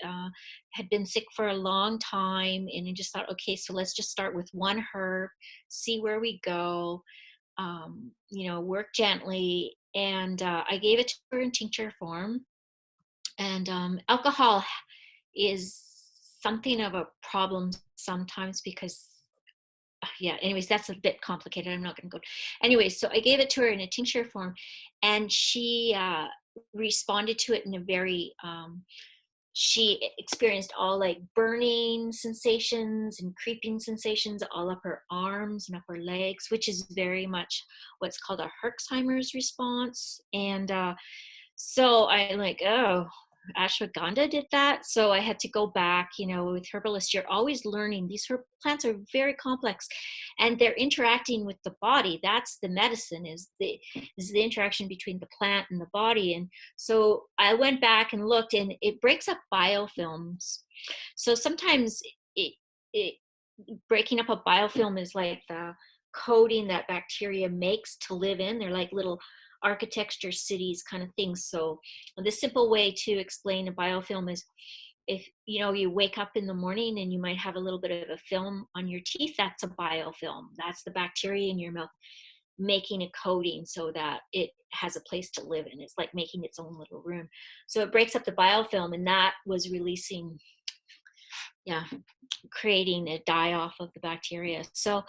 had been sick for a long time, and I just thought, okay, so let's just start with one herb, see where we go, work gently. And I gave it to her in tincture form. And alcohol is something of a problem sometimes because, anyways, that's a bit complicated. I'm not going to go. Anyways, so I gave it to her in a tincture form, and she responded to it in a very, she experienced all like burning sensations and creeping sensations all up her arms and up her legs, which is very much what's called a Herxheimer's response. And so I like, oh, ashwagandha did that. So I had to go back, with herbalists, you're always learning. These herb plants are very complex and they're interacting with the body. That's the medicine, is the interaction between the plant and the body. And so I went back and looked, and it breaks up biofilms. So sometimes it breaking up a biofilm is like the coating that bacteria makes to live in. They're like little architecture cities kind of things. So the simple way to explain a biofilm is, if you wake up in the morning and you might have a little bit of a film on your teeth, that's a biofilm. That's the bacteria in your mouth making a coating so that it has a place to live in. It's like making its own little room. So it breaks up the biofilm, and that was releasing, creating a die-off of the bacteria. So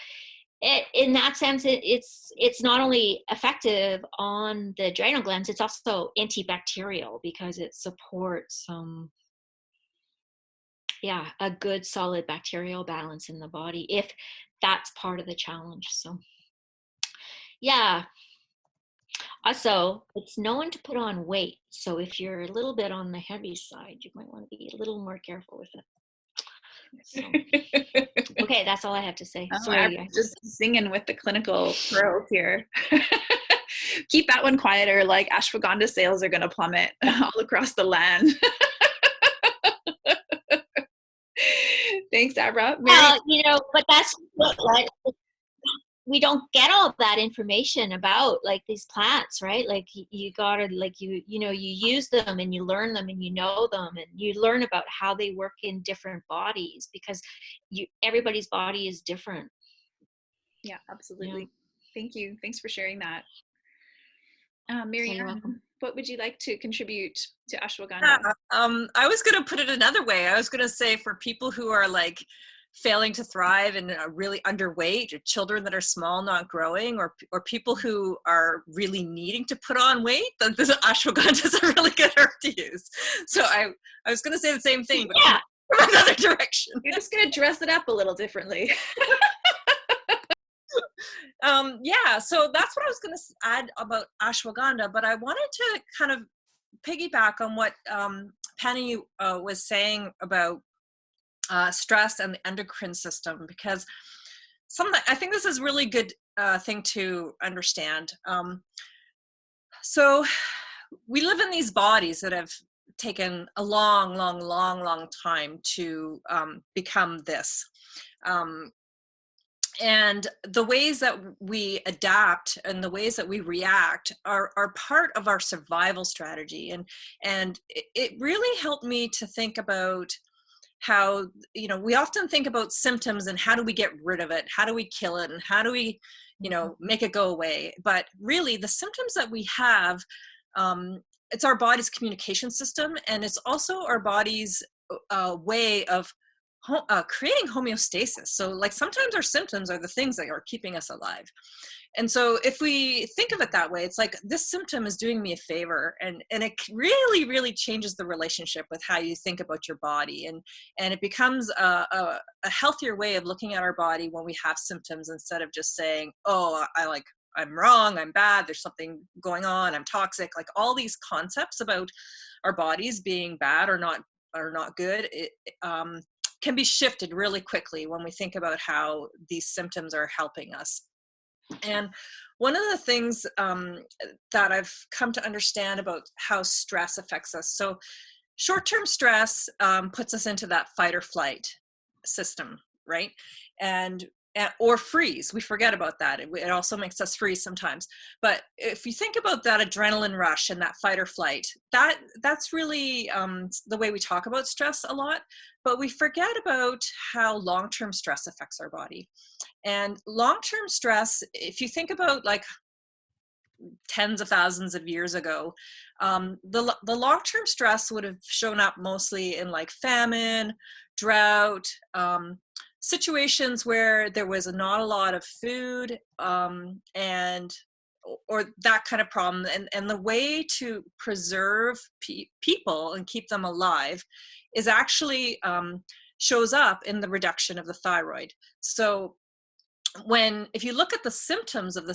in that sense, it's not only effective on the adrenal glands, it's also antibacterial because it supports a good solid bacterial balance in the body, if that's part of the challenge. So also, it's known to put on weight. So if you're a little bit on the heavy side, you might want to be a little more careful with it. So, okay, that's all I have to say. Sorry, I'm just singing with the clinical pearls here. Keep that one quieter. Like, ashwagandha sales are going to plummet all across the land. Thanks, Abra. Well, but that's like, we don't get all that information about like these plants, right? Like you gotta, like you use them and you learn them and you know them and you learn about how they work in different bodies, because everybody's body is different. Yeah, absolutely. Thank you. Thanks for sharing that. Marianne, what would you like to contribute to ashwagandha? I was going to put it another way. I was going to say, for people who are like failing to thrive and are really underweight, or children that are small, not growing, or people who are really needing to put on weight, that this ashwagandha is a really good herb to use. So I was going to say the same thing, but from another direction. You're just going to dress it up a little differently. So that's what I was going to add about ashwagandha, but I wanted to kind of piggyback on what Penny was saying about stress and the endocrine system, because I think this is a really good thing to understand. So we live in these bodies that have taken a long time to become this. And the ways that we adapt and the ways that we react are part of our survival strategy. And it really helped me to think about how, we often think about symptoms and how do we get rid of it? How do we kill it? And how do we, make it go away? But really the symptoms that we have, it's our body's communication system. And it's also our body's way of creating homeostasis. So like sometimes our symptoms are the things that are keeping us alive. And so if we think of it that way, it's like this symptom is doing me a favor, and it really changes the relationship with how you think about your body. And it becomes a healthier way of looking at our body when we have symptoms, instead of just saying, oh, I'm wrong, I'm bad, there's something going on, I'm toxic. Like all these concepts about our bodies being bad or not good, can be shifted really quickly when we think about how these symptoms are helping us. And one of the things that I've come to understand about how stress affects us, so short-term stress puts us into that fight or flight system, right? Or freeze. We forget about that. It also makes us freeze sometimes. But if you think about that adrenaline rush and that fight or flight, that's really the way we talk about stress a lot. But we forget about how long-term stress affects our body. And long-term stress, if you think about like tens of thousands of years ago, the long-term stress would have shown up mostly in like famine, drought, situations where there was not a lot of food, and or that kind of problem. And the way to preserve people and keep them alive is actually shows up in the reduction of the thyroid. So if you look at the symptoms of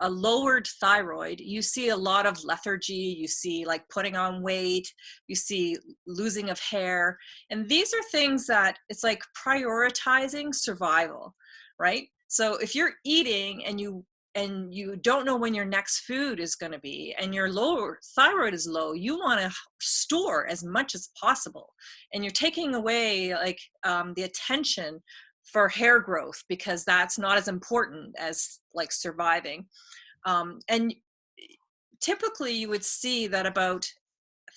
a lowered thyroid, you see a lot of lethargy, you see like putting on weight, you see losing of hair. And these are things that it's like prioritizing survival, right? So if you're eating and you don't know when your next food is going to be, and your lower thyroid is low, you want to store as much as possible. And you're taking away like the attention for hair growth, because that's not as important as like surviving. And typically you would see that about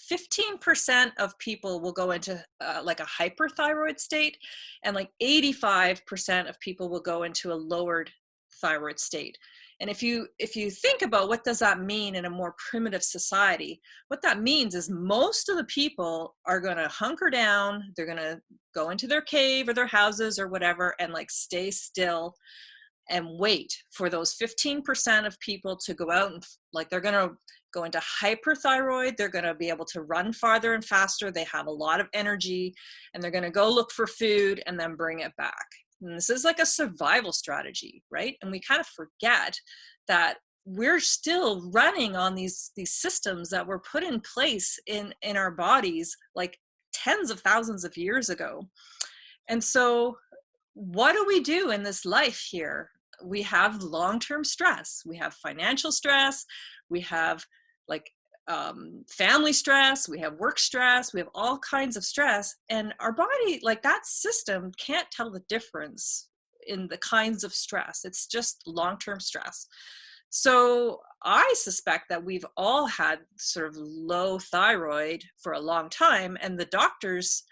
15% of people will go into like a hyperthyroid state, and like 85% of people will go into a lowered thyroid state. And if you think about what does that mean in a more primitive society, what that means is most of the people are going to hunker down, they're going to go into their cave or their houses or whatever and like stay still and wait for those 15% of people to go out, and like they're going to go into hyperthyroid, they're going to be able to run farther and faster, they have a lot of energy, and they're going to go look for food and then bring it back. And this is like a survival strategy, right? And we kind of forget that we're still running on these systems that were put in place in our bodies like tens of thousands of years ago. And so what do we do in this life here? We have long-term stress, we have financial stress, we have like family stress, we have work stress, we have all kinds of stress, and our body, like that system can't tell the difference in the kinds of stress. It's just long-term stress. So I suspect that we've all had sort of low thyroid for a long time, and the doctors,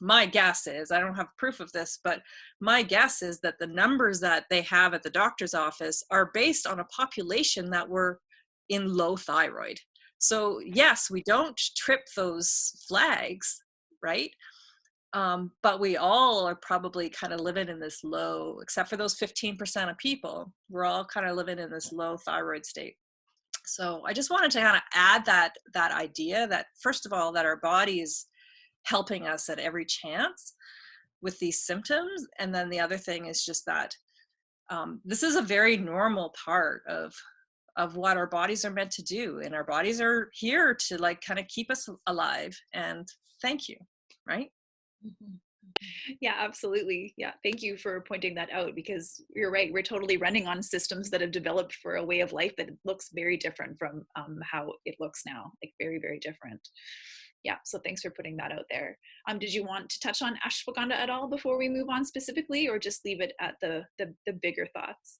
my guess is, I don't have proof of this, but my guess is that the numbers that they have at the doctor's office are based on a population that were in low thyroid. So yes, we don't trip those flags, right? But we all are probably kind of living in this low, except for those 15% of people, we're all kind of living in this low thyroid state. So I just wanted to kind of add that idea that, first of all, that our body is helping us at every chance with these symptoms. And then the other thing is just that this is a very normal part of what our bodies are meant to do. And our bodies are here to like kind of keep us alive. And thank you, right? Mm-hmm. Yeah, absolutely. Yeah, thank you for pointing that out, because you're right. We're totally running on systems that have developed for a way of life that looks very different from how it looks now, like very, very different. Yeah, so thanks for putting that out there. Did you want to touch on ashwagandha at all before we move on specifically, or just leave it at the bigger thoughts?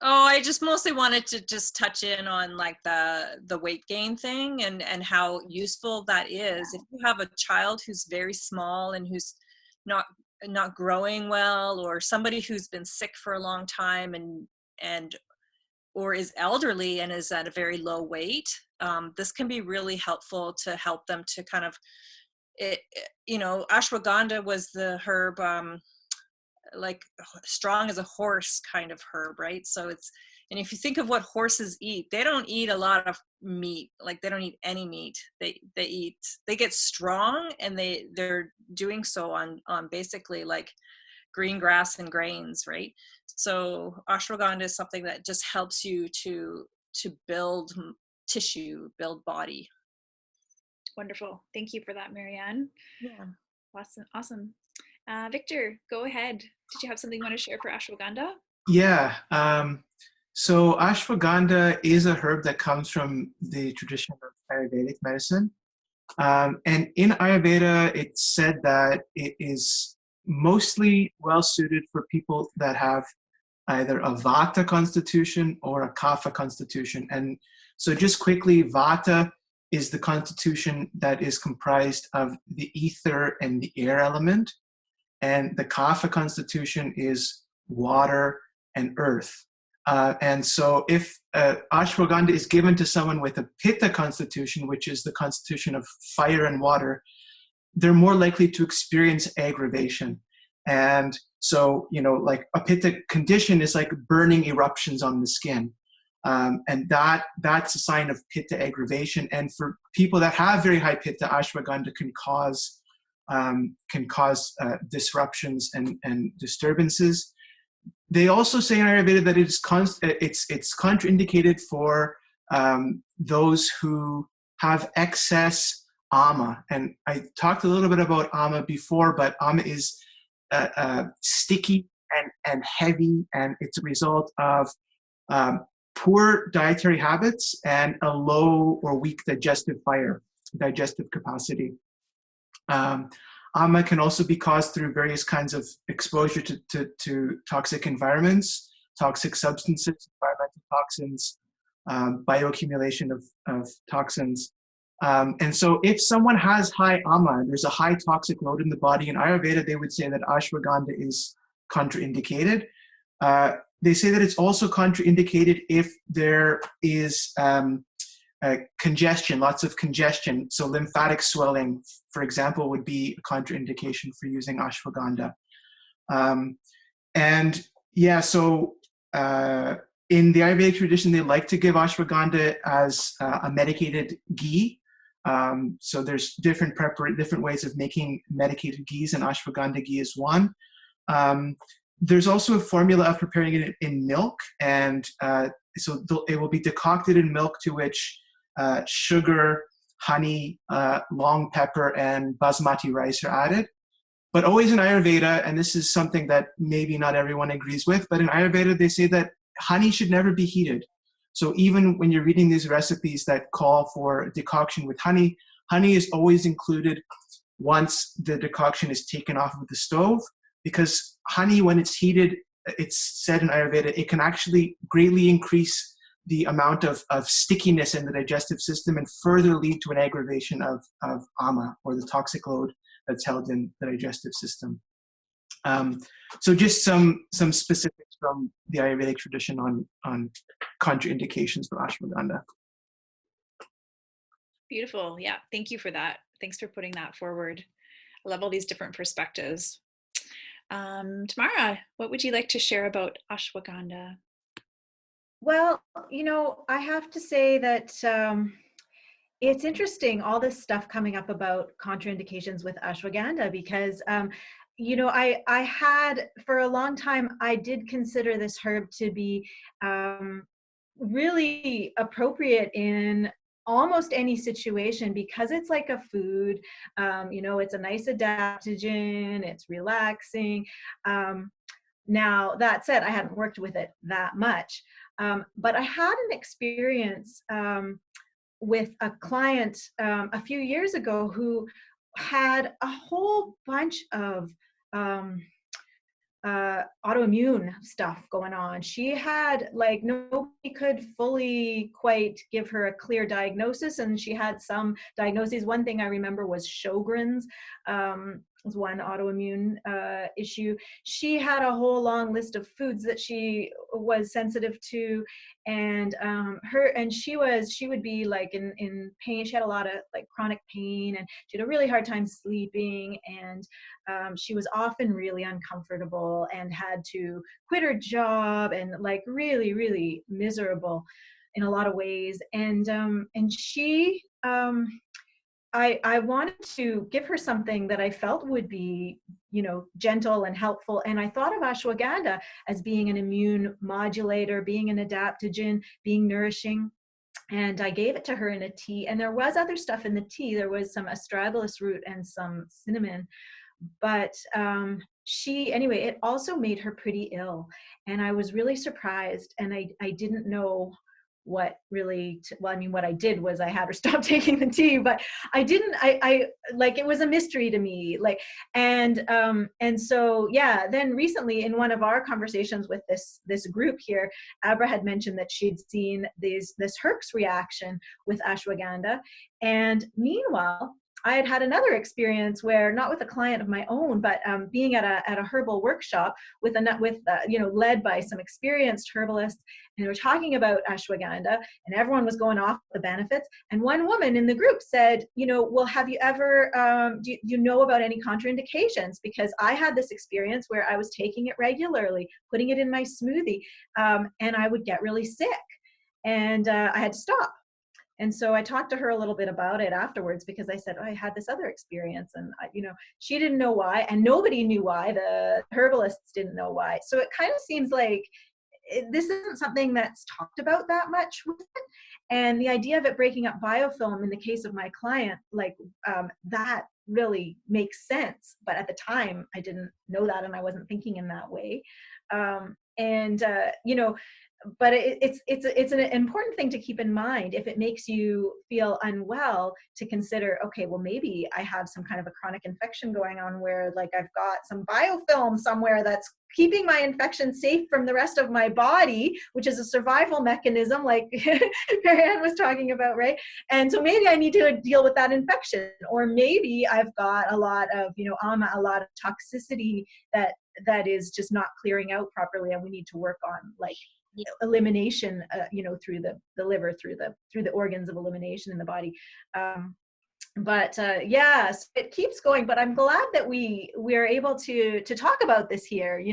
Oh, I just mostly wanted to just touch in on like the weight gain thing and how useful that is. If you have a child who's very small and who's not growing well, or somebody who's been sick for a long time and or is elderly and is at a very low weight, this can be really helpful to help them to kind of, ashwagandha was the herb, like strong as a horse kind of herb, right? So and if you think of what horses eat, they don't eat a lot of meat, like they don't eat any meat. They get strong, and they're doing so on basically like green grass and grains, right? So ashwagandha is something that just helps you to build tissue, build body. Wonderful. Thank you for that, Marianne. Yeah. Awesome. Victor, go ahead. Did you have something you want to share for ashwagandha? Yeah. So ashwagandha is a herb that comes from the tradition of Ayurvedic medicine. And in Ayurveda, it's said that it is mostly well suited for people that have either a Vata constitution or a Kapha constitution. And so just quickly, Vata is the constitution that is comprised of the ether and the air element. And the Kapha constitution is water and earth. And so if ashwagandha is given to someone with a Pitta constitution, which is the constitution of fire and water, they're more likely to experience aggravation. And so, like a pitta condition is like burning eruptions on the skin. And that's a sign of pitta aggravation. And for people that have very high pitta, ashwagandha can cause disruptions and disturbances. They also say in Ayurveda that it's contraindicated for those who have excess ama. And I talked a little bit about ama before, but ama is sticky and heavy, and it's a result of poor dietary habits and a low or weak digestive capacity. AMA can also be caused through various kinds of exposure to toxic environments, toxic substances, environmental toxins, bioaccumulation of toxins. And so if someone has high AMA, there's a high toxic load in the body. In Ayurveda, they would say that ashwagandha is contraindicated. They say that it's also contraindicated if there is congestion, lots of congestion. So lymphatic swelling, for example, would be a contraindication for using ashwagandha. In the Ayurvedic tradition, they like to give ashwagandha as a medicated ghee. So there's different ways of making medicated ghees, and ashwagandha ghee is one. There's also a formula of preparing it in milk, and so it will be decocted in milk to which sugar, honey, long pepper, and basmati rice are added. But always in Ayurveda, and this is something that maybe not everyone agrees with, but in Ayurveda they say that honey should never be heated. So even when you're reading these recipes that call for decoction with honey, honey is always included once the decoction is taken off of the stove, because honey, when it's heated, it's said in Ayurveda, it can actually greatly increase the amount of stickiness in the digestive system and further lead to an aggravation of ama, or the toxic load that's held in the digestive system. So just some specifics from the Ayurvedic tradition on contraindications for ashwagandha. Beautiful. Yeah, thank you for that. Thanks for putting that forward. I love all these different perspectives. Tamara, what would you like to share about ashwagandha? Well, I have to say that it's interesting, all this stuff coming up about contraindications with ashwagandha, because I had, for a long time, I did consider this herb to be really appropriate in almost any situation, because it's like a food. It's a nice adaptogen, it's relaxing. Now, that said, I hadn't worked with it that much, but I had an experience with a client a few years ago who had a whole bunch of autoimmune stuff going on. She had, like, nobody could fully quite give her a clear diagnosis, and she had some diagnoses. One thing I remember was Sjogren's, was one autoimmune issue. She had a whole long list of foods that she was sensitive to, and she would be like in pain. She had a lot of like chronic pain, and she had a really hard time sleeping, and she was often really uncomfortable and had to quit her job, and like really, really miserable in a lot of ways. And she, I wanted to give her something that I felt would be, gentle and helpful. And I thought of ashwagandha as being an immune modulator, being an adaptogen, being nourishing. And I gave it to her in a tea. And there was other stuff in the tea. There was some astragalus root and some cinnamon. But anyway, it also made her pretty ill. And I was really surprised. And I didn't know what really, what I did was I had her stop taking the tea, but I didn't, it was a mystery to me. And so, yeah, then recently in one of our conversations with this group here, Abra had mentioned that she'd seen this Herx reaction with ashwagandha. And meanwhile, I had had another experience where, not with a client of my own, but being at a herbal workshop with led by some experienced herbalists, and they were talking about ashwagandha, and everyone was going off the benefits. And one woman in the group said, well, have you ever, do you know about any contraindications? Because I had this experience where I was taking it regularly, putting it in my smoothie, and I would get really sick, and I had to stop. And so I talked to her a little bit about it afterwards, because I said, I had this other experience, and she didn't know why, and nobody knew why. The herbalists didn't know why. So it kind of seems like this isn't something that's talked about that much with it. And the idea of it breaking up biofilm in the case of my client, that really makes sense. But at the time, I didn't know that, and I wasn't thinking in that way. But it's an important thing to keep in mind if it makes you feel unwell, to consider, okay, well, maybe I have some kind of a chronic infection going on where I've got some biofilm somewhere that's keeping my infection safe from the rest of my body, which is a survival mechanism, like Marianne was talking about, right? And so maybe I need to deal with that infection, or maybe I've got a lot of a lot of toxicity that is just not clearing out properly, and we need to work on elimination, through the liver, through the organs of elimination in the body. Yes, it keeps going, but I'm glad that we're able to talk about this here,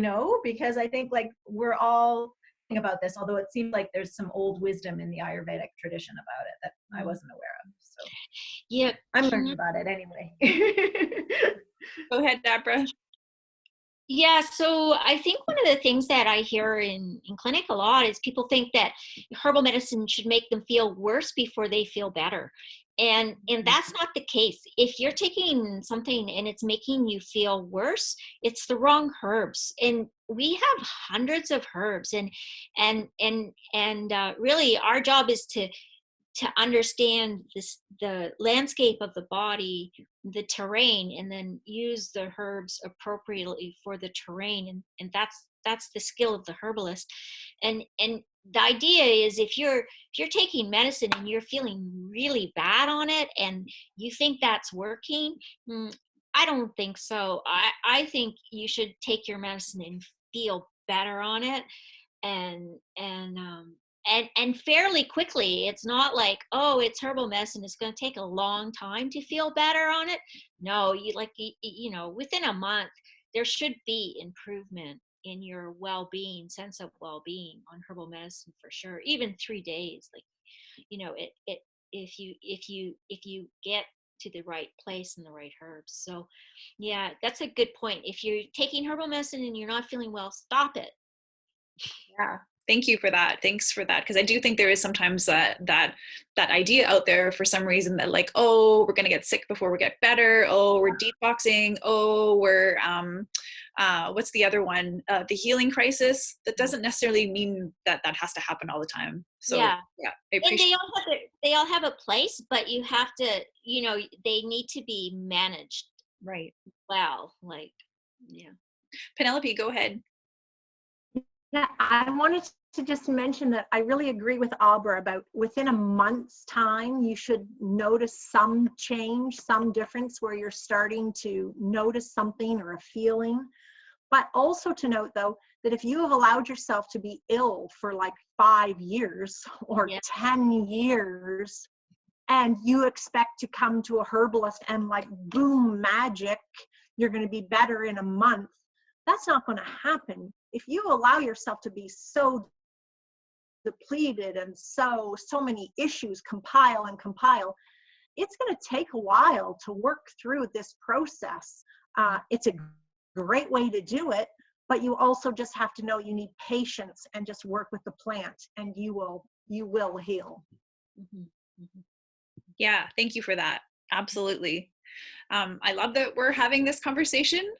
because I think we're all thinking about this, although it seems like there's some old wisdom in the Ayurvedic tradition about it that I wasn't aware of. So yeah, I'm learning about it anyway. Go ahead, Deborah. Yeah, so I think one of the things that I hear in clinic a lot is people think that herbal medicine should make them feel worse before they feel better. And that's not the case. If you're taking something and it's making you feel worse, it's the wrong herbs. And we have hundreds of herbs, and really our job is to understand the landscape of the body, the terrain, and then use the herbs appropriately for the terrain. And that's the skill of the herbalist. And the idea is, if you're taking medicine and you're feeling really bad on it and you think that's working, I don't think so. I think you should take your medicine and feel better on it, and fairly quickly. It's not like, oh, it's herbal medicine, it's going to take a long time to feel better on it. No, within a month, there should be improvement in your well-being, sense of well-being on herbal medicine for sure. Even 3 days, if you get to the right place and the right herbs. So yeah, that's a good point. If you're taking herbal medicine and you're not feeling well, stop it. Yeah. Thank you for that. Thanks for that. Because I do think there is sometimes that idea out there for some reason that oh, we're going to get sick before we get better. Oh, we're detoxing. Oh, we're, what's the other one? The healing crisis. That doesn't necessarily mean that has to happen all the time. So yeah, I appreciate and they all have a place, but you have to, they need to be managed. Right. Well, yeah. Penelope, go ahead. Yeah, I wanted to just mention that I really agree with Abra about within a month's time, you should notice some change, some difference where you're starting to notice something or a feeling. But also to note, though, that if you have allowed yourself to be ill for 5 years or 10 years, and you expect to come to a herbalist and boom, magic, you're going to be better in a month, that's not going to happen. If you allow yourself to be so depleted and so many issues compile, it's going to take a while to work through this process. It's a great way to do it, but you also just have to know you need patience and just work with the plant, and you will heal. Mm-hmm. Mm-hmm. Yeah, thank you for that. Absolutely. I love that we're having this conversation,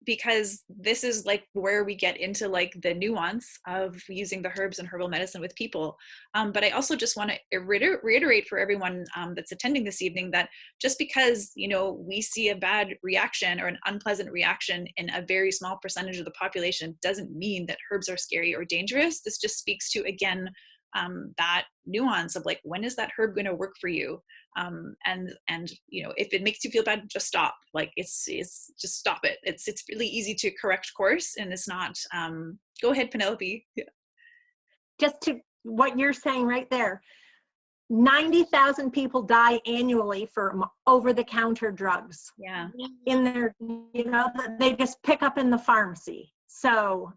because this is where we get into the nuance of using the herbs and herbal medicine with people. But I also just want to reiterate for everyone that's attending this evening that just because, we see a bad reaction or an unpleasant reaction in a very small percentage of the population doesn't mean that herbs are scary or dangerous. This just speaks to, again, that nuance of like, when is that herb going to work for you? And you know, if it makes you feel bad, just stop. Like it's just stop it. It's really easy to correct course, and it's not. Go ahead, Penelope. Yeah. Just to what you're saying right there, 90,000 people die annually from over-the-counter drugs. Yeah. In their, you know, they just pick up in the pharmacy. So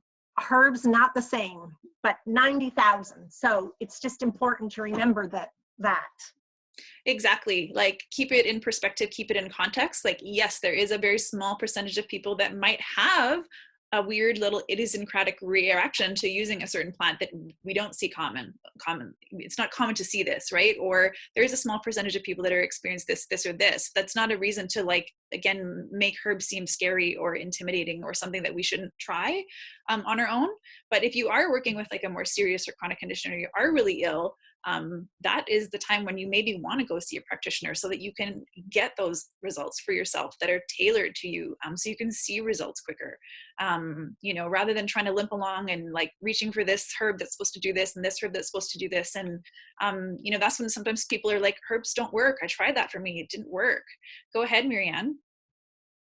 herbs, not the same, but 90,000. So it's just important to remember that. Exactly. Like, keep it in perspective, keep it in context. Like, yes, there is a very small percentage of people that might have a weird little idiosyncratic reaction to using a certain plant that we don't see common. It's not common to see this, right? Or there is a small percentage of people that are experiencing this, or this. That's not a reason to, like, again, make herbs seem scary or intimidating or something that we shouldn't try on our own. But if you are working with like a more serious or chronic condition, or you are really ill, that is the time when you maybe want to go see a practitioner, so that you can get those results for yourself that are tailored to you, so you can see results quicker, you know, rather than trying to limp along and like reaching for this herb that's supposed to do this and this herb that's supposed to do this. And you know, that's when sometimes people are like, herbs don't work, I tried that for me, it didn't work. Go ahead, Marianne.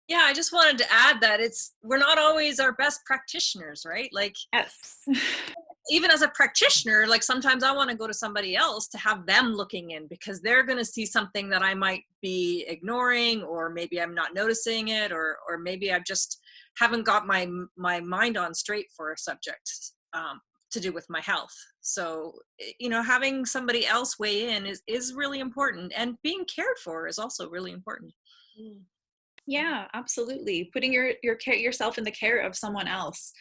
Yeah, I just wanted to add that we're not always our best practitioners, right? Like, Yes. even as a practitioner, like sometimes I want to go to somebody else to have them looking in, because they're going to see something that I might be ignoring, or maybe I'm not noticing it, or maybe I just haven't got my mind on straight for a subject to do with my health. So, you know, having somebody else weigh in is really important, and being cared for is also really important. Yeah, absolutely. Putting yourself in the care of someone else,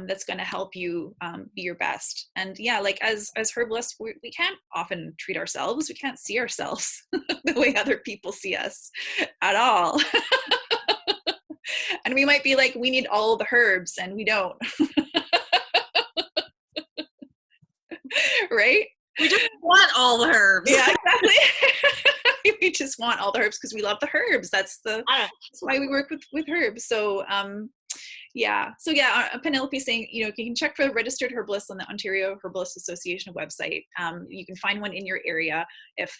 that's going to help you be your best. And yeah, like as herbalists, we can't often treat ourselves. We can't see ourselves the way other people see us at all. And we might be like, we need all the herbs, and we don't. Right? We just want all the herbs. Yeah, exactly. We just want all the herbs because we love the herbs. That's why we work with herbs. So yeah. So yeah, Penelope saying, you know, you can check for the Registered Herbalists on the Ontario Herbalist Association website. You can find one in your area if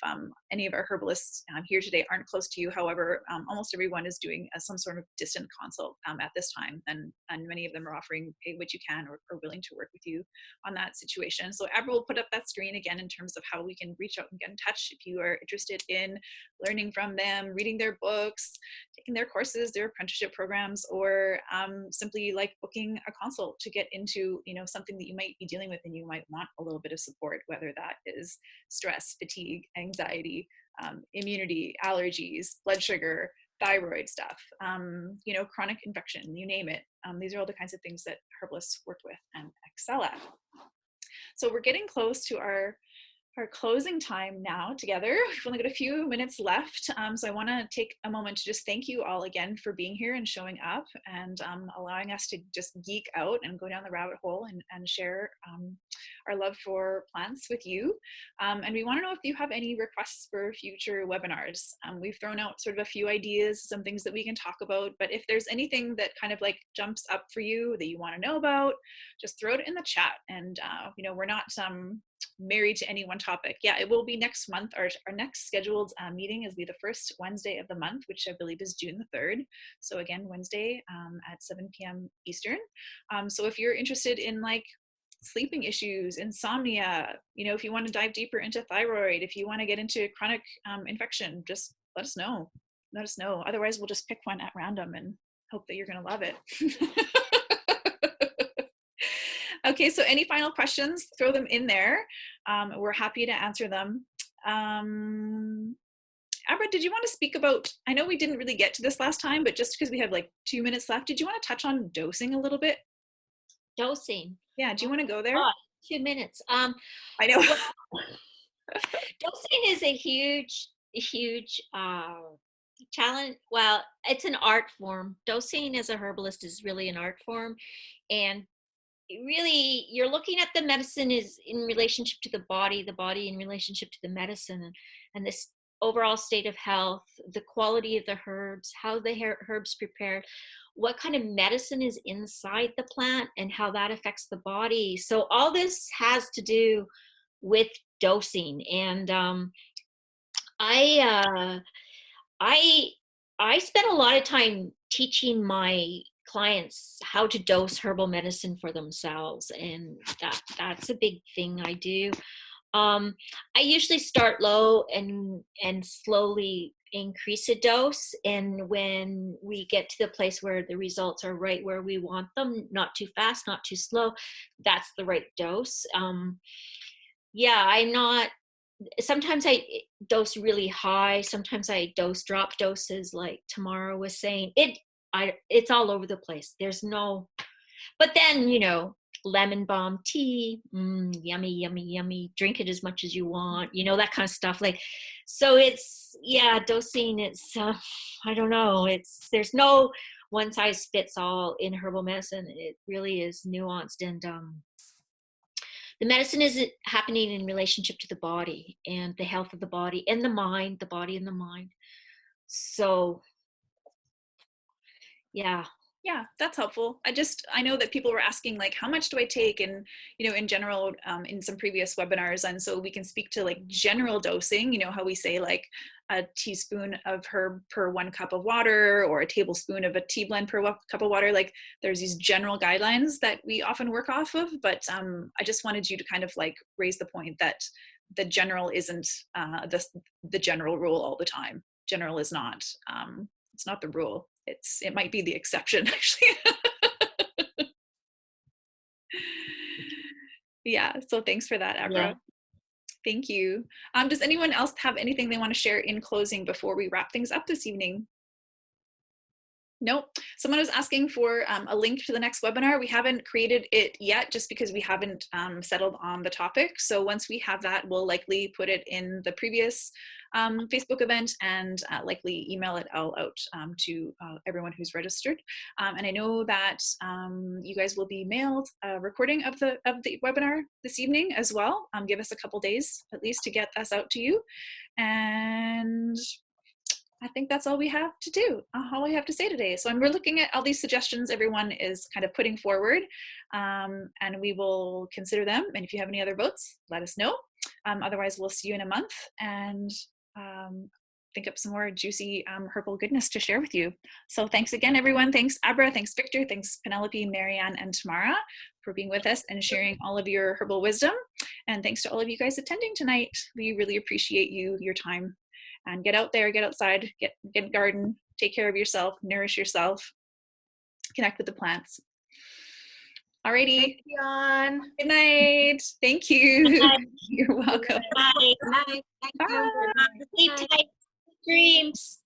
any of our herbalists here today aren't close to you. However, almost everyone is doing some sort of distant consult at this time, and many of them are offering pay what you can, or willing to work with you on that situation. So Abra will put up that screen again in terms of how we can reach out and get in touch if you are interested in learning from them, reading their books, taking their courses, their apprenticeship programs, or simply like booking a consult to get into, you know, something that you might be dealing with and you might want a little bit of support, whether that is stress, fatigue, anxiety, immunity, allergies, blood sugar, thyroid stuff, you know, chronic infection, you name it. These are all the kinds of things that herbalists work with and excel at. So we're getting close to our closing time now together. We've only got a few minutes left. So I want to take a moment to just thank you all again for being here and showing up, and allowing us to just geek out and go down the rabbit hole and share our love for plants with you. And we want to know if you have any requests for future webinars. We've thrown out sort of a few ideas, some things that we can talk about, but if there's anything that kind of like jumps up for you that you want to know about, just throw it in the chat. And you know, we're not married to any one topic. Yeah, it will be next month. Our next scheduled meeting is the first Wednesday of the month, which I believe is June the 3rd. So again, Wednesday at 7 p.m. Eastern. So if you're interested in like sleeping issues, insomnia, you know, if you want to dive deeper into thyroid, if you want to get into chronic infection, just let us know. Let us know. Otherwise, we'll just pick one at random and hope that you're going to love it. Okay, so any final questions, throw them in there. We're happy to answer them. Abra, did you want to speak about, I know we didn't really get to this last time, but just because we have like 2 minutes left, did you want to touch on dosing a little bit? Dosing. Yeah, do you want to go there? 2 minutes. I know. Dosing is a huge challenge. Well, it's an art form. Dosing as a herbalist is really an art form. And really, you're looking at the medicine is in relationship to the body in relationship to the medicine, and this overall state of health, the quality of the herbs, how the herbs prepared, what kind of medicine is inside the plant, and how that affects the body. So all this has to do with dosing. And I spent a lot of time teaching my clients how to dose herbal medicine for themselves, and that's a big thing I do. I usually start low and slowly increase a dose, and when we get to the place where the results are right where we want them, not too fast, not too slow, that's the right dose. I'm not, sometimes I dose really high, sometimes I drop doses, like Tamara was saying. It's all over the place. There's no, but then, lemon balm tea, yummy, yummy, yummy, drink it as much as you want, that kind of stuff. Like, so it's, dosing, it's, I don't know, there's no one size fits all in herbal medicine. It really is nuanced, and the medicine is happening in relationship to the body and the health of the body and the mind, the body and the mind. So, yeah. Yeah, that's helpful. I know that people were asking, like, how much do I take? And, in general, in some previous webinars. And so we can speak to like general dosing, how we say like a teaspoon of herb per 1 cup of water, or a tablespoon of a tea blend per cup of water. Like, there's these general guidelines that we often work off of. But I just wanted you to kind of like raise the point that the general isn't the general rule all the time. General is not, it's not the rule. It might be the exception, actually. Yeah, so thanks for that, Abra. Yeah. Thank you. Does anyone else have anything they want to share in closing before we wrap things up this evening? Nope. Someone was asking for a link to the next webinar. We haven't created it yet, just because we haven't settled on the topic. So once we have that, we'll likely put it in the previous Facebook event, and likely email it all out to everyone who's registered. And I know that you guys will be mailed a recording of the webinar this evening as well. Give us a couple days at least to get us out to you. And I think that's all we have to do, all we have to say today. So we're looking at all these suggestions everyone is kind of putting forward, and we will consider them. And if you have any other votes, let us know. Otherwise, we'll see you in a month, and think up some more juicy herbal goodness to share with you. So thanks again, everyone. Thanks, Abra. Thanks, Victor. Thanks, Penelope, Marianne, and Tamara for being with us and sharing all of your herbal wisdom. And thanks to all of you guys attending tonight. We really appreciate your time. And get out there, get outside, get in the garden, take care of yourself, nourish yourself, connect with the plants. Alrighty. Thank you, Jan. Good night. Thank you. Good night. You're welcome. Bye. Good night. Thank you. Bye. Sleep tight. Dreams.